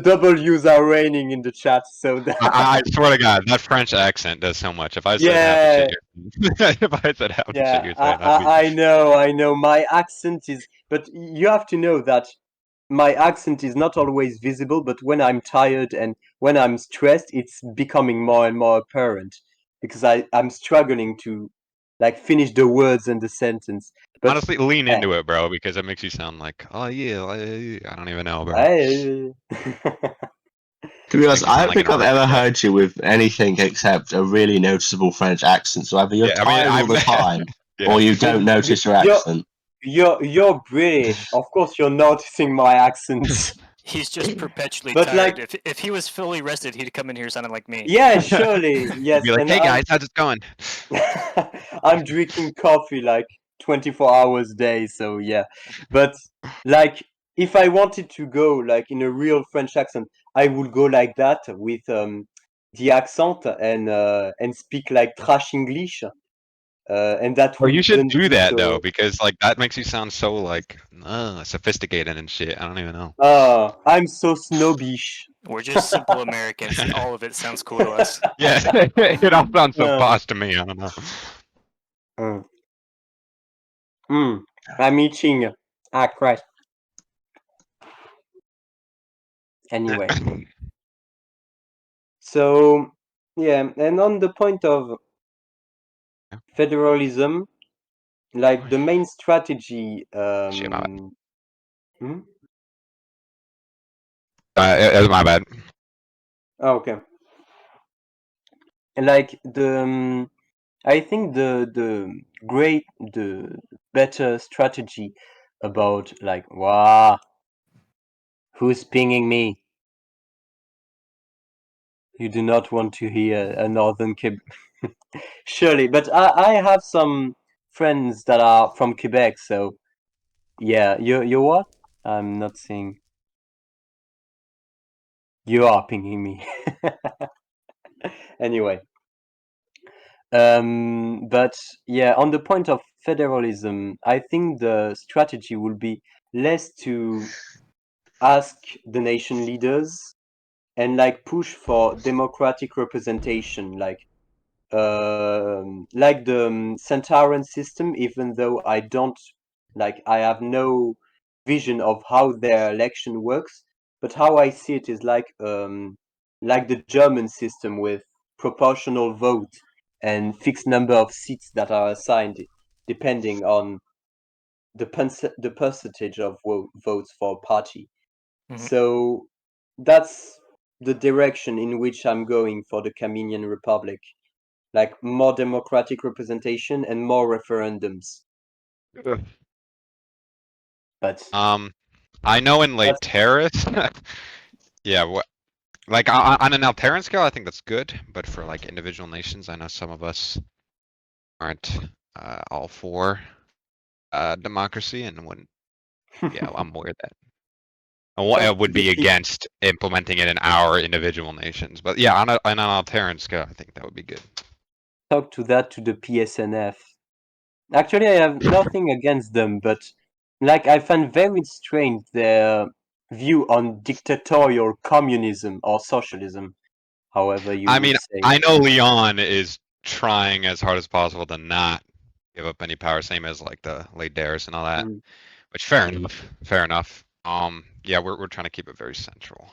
W's are reigning in the chat. So I swear to God, that French accent does so much. If I said half the shit if I said half the shit you're saying, I know. My accent is, but you have to know that my accent is not always visible. But when I'm tired and when I'm stressed, it's becoming more and more apparent because I'm struggling to like finish the words and the sentence. But honestly, lean into it, bro, because it makes you sound like, oh yeah, I don't even know, bro. To be honest, I don't think I've ever heard you with anything except a really noticeable French accent. So either you're tired all the time, or you don't notice your accent. you're British. Of course, you're noticing my accent. He's just perpetually But, tired. like- If he was fully rested, he'd come in here sounding like me. Yeah, surely. Yes. Be like, and hey guys, how's it going? I'm drinking coffee like 24 hours a day, so yeah. But like, if I wanted to go like in a real French accent, I would go like that with the accent and speak like trash English. And that Well, you should wouldn't do be that so. though, because like that makes you sound so like sophisticated and shit. I don't even know. I'm so snobbish. We're just simple Americans. All of it sounds cool to us. Yeah, it all sounds so posh to me. I don't know. I'm itching. Ah, Christ. Anyway. So, yeah, and on the point of federalism, like the main strategy. Shit, my bad. It was my bad. Oh, okay. Like I think the better strategy about like who's pinging me? You do not want to hear a northern Quebec. Surely, but I have some friends that are from Quebec, so yeah. You what? I'm not seeing. You are pinging me. Anyway. But yeah, on the point of federalism, I think the strategy will be less to ask the nation leaders and like push for democratic representation, like the Centauran system. Even though I have no vision of how their election works, but how I see it is like the German system with proportional vote and fixed number of seats that are assigned depending on the percentage of votes for a party. So that's the direction in which I'm going for the Caminian Republic, like more democratic representation and more referendums. But I know in Lake Terrace, yeah, like on an Alteran scale, I think that's good, but for like individual nations, I know some of us aren't all for democracy and wouldn't. Yeah, I'm aware of that. I would be against implementing it in our individual nations, but yeah, on an Alteran scale, I think that would be good. Talk to that to the PSNF. Actually, I have nothing against them, but like I find very strange their view on dictatorial communism or socialism, however you I mean, would say. I know Leon is trying as hard as possible to not give up any power, same as like the late Darius and all that. Which fair enough. Fair enough. Yeah, we're trying to keep it very central,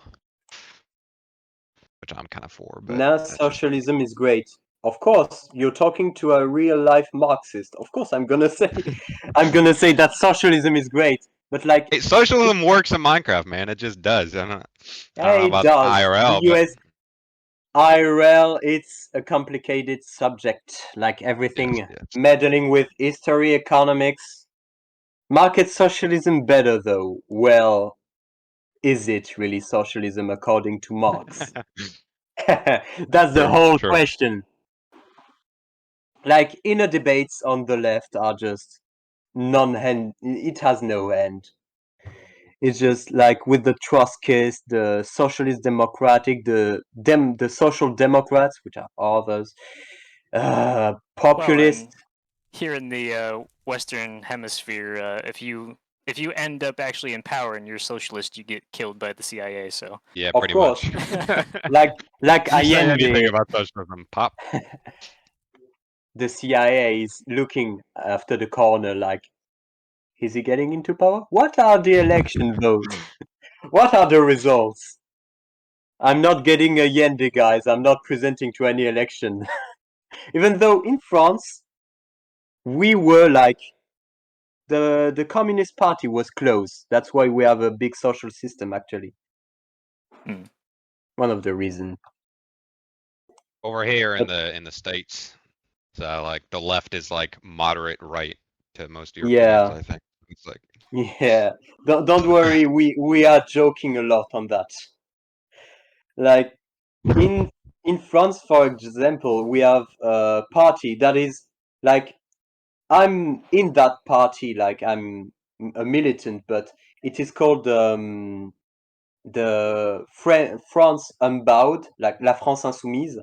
which I'm kind of for. But Now socialism is great. Of course, you're talking to a real life Marxist. Of course, I'm gonna say that socialism is great. But like, socialism works in Minecraft, man. It just does. I don't know it about does. IRL, The US IRL, it's a complicated subject, like everything. Meddling with history, economics. Market socialism better though. Well, is it really socialism according to Marx? That's the whole question. Like inner debates on the left are just non-end. It has no end. It's just like with the Trotskyists, the Socialist Democratic, the Social Democrats, which are others, populist. Well, here in the Western Hemisphere, if you end up actually in power and you're socialist, you get killed by the CIA. So yeah, of pretty course. much. like You say Allende. anything about socialism, pop. The CIA is looking after the corner like, is he getting into power? What are the election votes? What are the results? I'm not getting Allende, guys. I'm not presenting to any election. Even though in France, we were like, the Communist Party was close. That's why we have a big social system, actually. One of the reasons. Over here in the States, so like the left is like moderate right to most Europeans, I think. It's like Yeah, don't worry. We are joking a lot on that. Like in France, for example, we have a party that is like I'm in that party. Like I'm a militant, but it is called the France Unbowed, like La France Insoumise,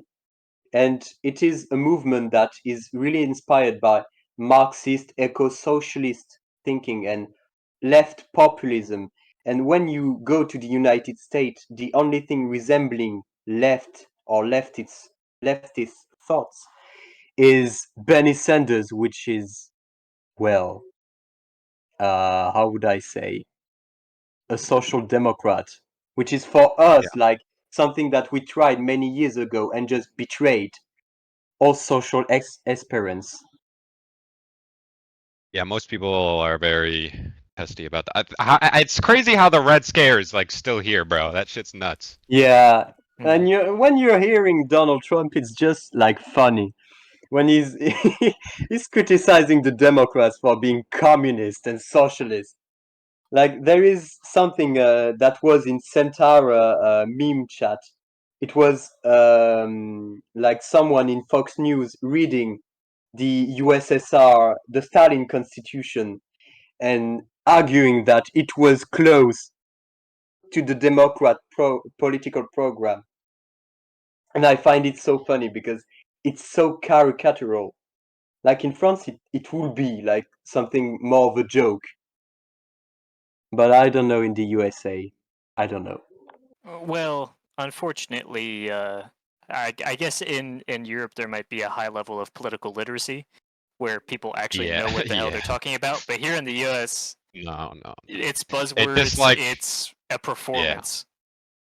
and it is a movement that is really inspired by Marxist, eco-socialist thinking and left populism. And when you go to the United States, the only thing resembling left or leftist thoughts is Bernie Sanders, which is, well, how would I say, a social democrat, which is for us yeah. like something that we tried many years ago and just betrayed all social experience. Yeah, most people are very testy about that. It's crazy how the Red Scare is like still here, bro. That shit's nuts. Yeah, and Mhm. when you're hearing Donald Trump, it's just like funny when he's he's criticizing the Democrats for being communist and socialist. Like there is something that was in Centara meme chat. It was like someone in Fox News reading the USSR, the Stalin Constitution, and arguing that it was close to the Democrat political program. And I find it so funny because it's so caricatural. Like in France, it would be like something more of a joke. But I don't know in the USA. I don't know. Well, unfortunately, I guess in Europe there might be a high level of political literacy where people actually Yeah, know what the hell they're yeah. talking about. But here in the U.S., No. it's It just buzzwords. like It's a yeah. performance.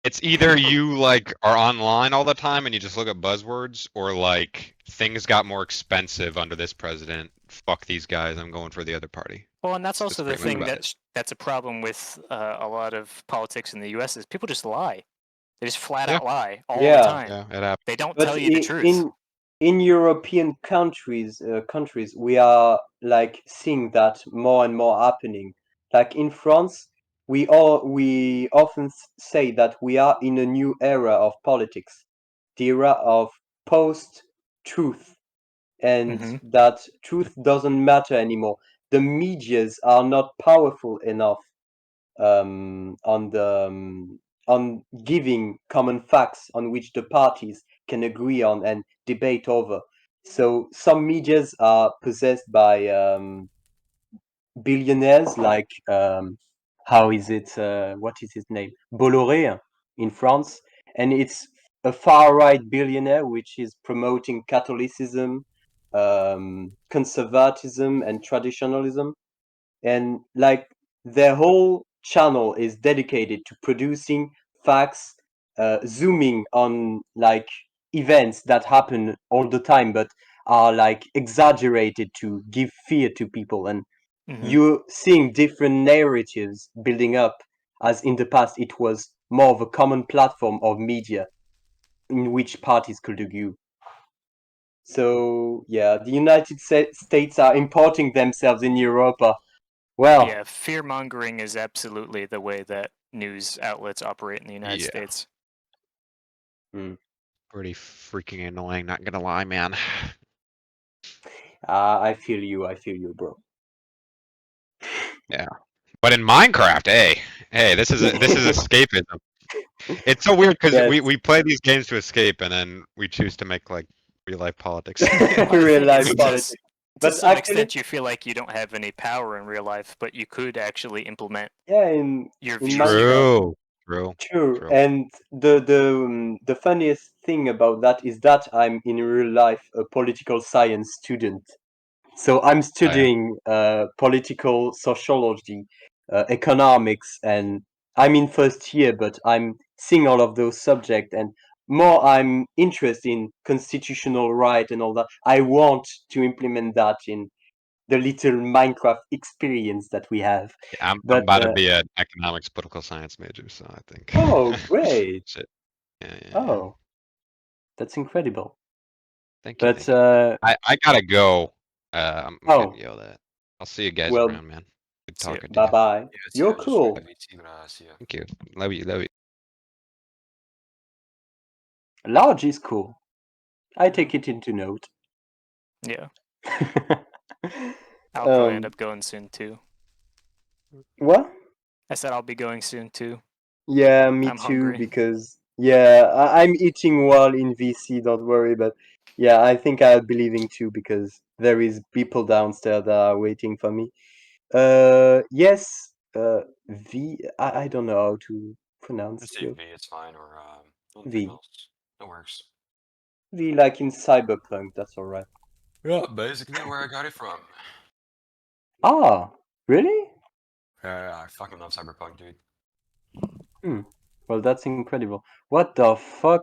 It's either you like are online all the time and you just look at buzzwords, or like things got more expensive under this president. Fuck these guys. I'm going for the other party. Well, and that's That's also the pretty much thing about it. that's a problem with a lot of politics in the U.S. is people just lie. They just flat Yeah. out lie all the Yeah, time. Yeah, it happens. They don't but tell you the truth. in European countries, we are like seeing that more and more happening. Like in France, we often say that we are in a new era of politics, the era of post-truth, and Hmm. that truth doesn't matter anymore. The medias are not powerful enough on the on giving common facts on which the parties can agree on and debate over. So some medias are possessed by billionaires like how is it? What is his name? Bolloré in France, and it's a far right billionaire which is promoting Catholicism, conservatism, and traditionalism, and like their whole channel is dedicated to producing facts, zooming on like events that happen all the time but are like exaggerated to give fear to people, and Hmm. you're seeing different narratives building up, as in the past it was more of a common platform of media in which parties could argue. So yeah, the United States are importing themselves in Europa. Well, Yeah, fear mongering is absolutely the way that news outlets operate in the United Yeah. States. Pretty freaking annoying, not gonna lie, man. I feel you. I feel you, bro. Yeah. But in Minecraft, hey, this is escapism. It's so weird because Yes. we play these games to escape, and then we choose to make like real life politics. I Real think life it's politics. just to But some actually, extent you feel like you don't have any power in real life, but you could actually implement yeah, your in views here. Minecraft, True. And the funniest thing about that is that I'm in real life a political science student. So I'm Oh yeah. studying political sociology, economics, and I'm in first year, but I'm seeing all of those subjects, and more I'm interested in constitutional right and all that. I want to implement that in the little Minecraft experience that we have. Yeah, I'm But about to be an economics political science major, so I think. oh, great! Shit. Yeah. Oh, that's incredible. Thank you, But thank you. I gotta go. I'm getting oh, yelled at. I'll see you guys well, around, man. Good talking to Bye you. bye. You're cool. Thank you. Love you. Love you. Large is cool. I take it into note. Yeah. I'll probably end Um, up going soon too. What? I said I'll be going soon too. Yeah, me I'm too, hungry. because yeah, I'm eating while in VC, don't worry, but yeah, I think I'll be leaving too because there is people downstairs that are waiting for me. Yes, I don't know how to pronounce your it's fine, or V. else. It works. V like in Cyberpunk, that's alright. Yeah, basically where I got it from. Ah, really? Yeah, I fucking love Cyberpunk, dude. Well, that's incredible. What the fuck?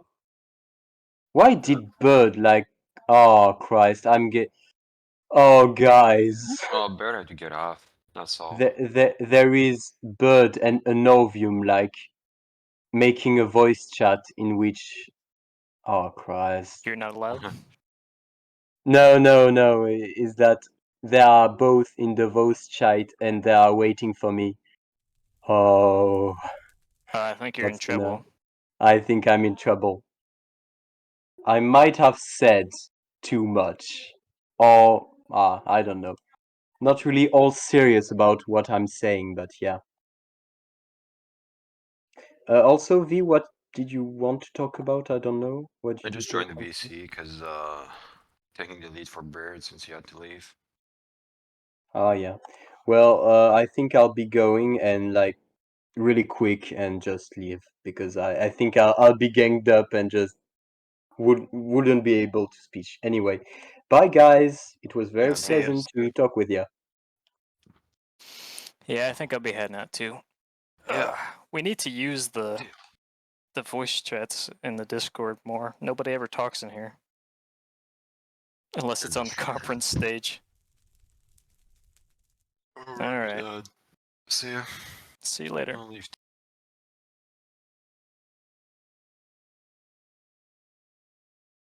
Why did Bird like? Oh Christ, I'm get. Oh guys, Well, Bird had to get off. That's all. there is Bird and Anovium like making a voice chat in which. Oh Christ. You're not allowed. No. Is that they are both in the voice chat and they are waiting for me. Oh, I think you're in what's gonna? trouble. I think I'm in trouble. I might have said too much. Or, I don't know. Not really all serious about what I'm saying, but yeah. Also, V, what did you want to talk about? I don't know. What I did you just say? joined the VC because taking the lead for Bird since he had to leave. Ah, yeah. Well, I think I'll be going and like really quick and just leave because I think I'll be ganged up and just wouldn't be able to speak. Anyway, bye guys. It was very See ya. pleasant to talk with you. Yeah, I think I'll be heading out too. Yeah. We need to use the voice chats in the Discord more. Nobody ever talks in here. Unless it's on the conference stage. Alright. See ya. See you later. I'll leave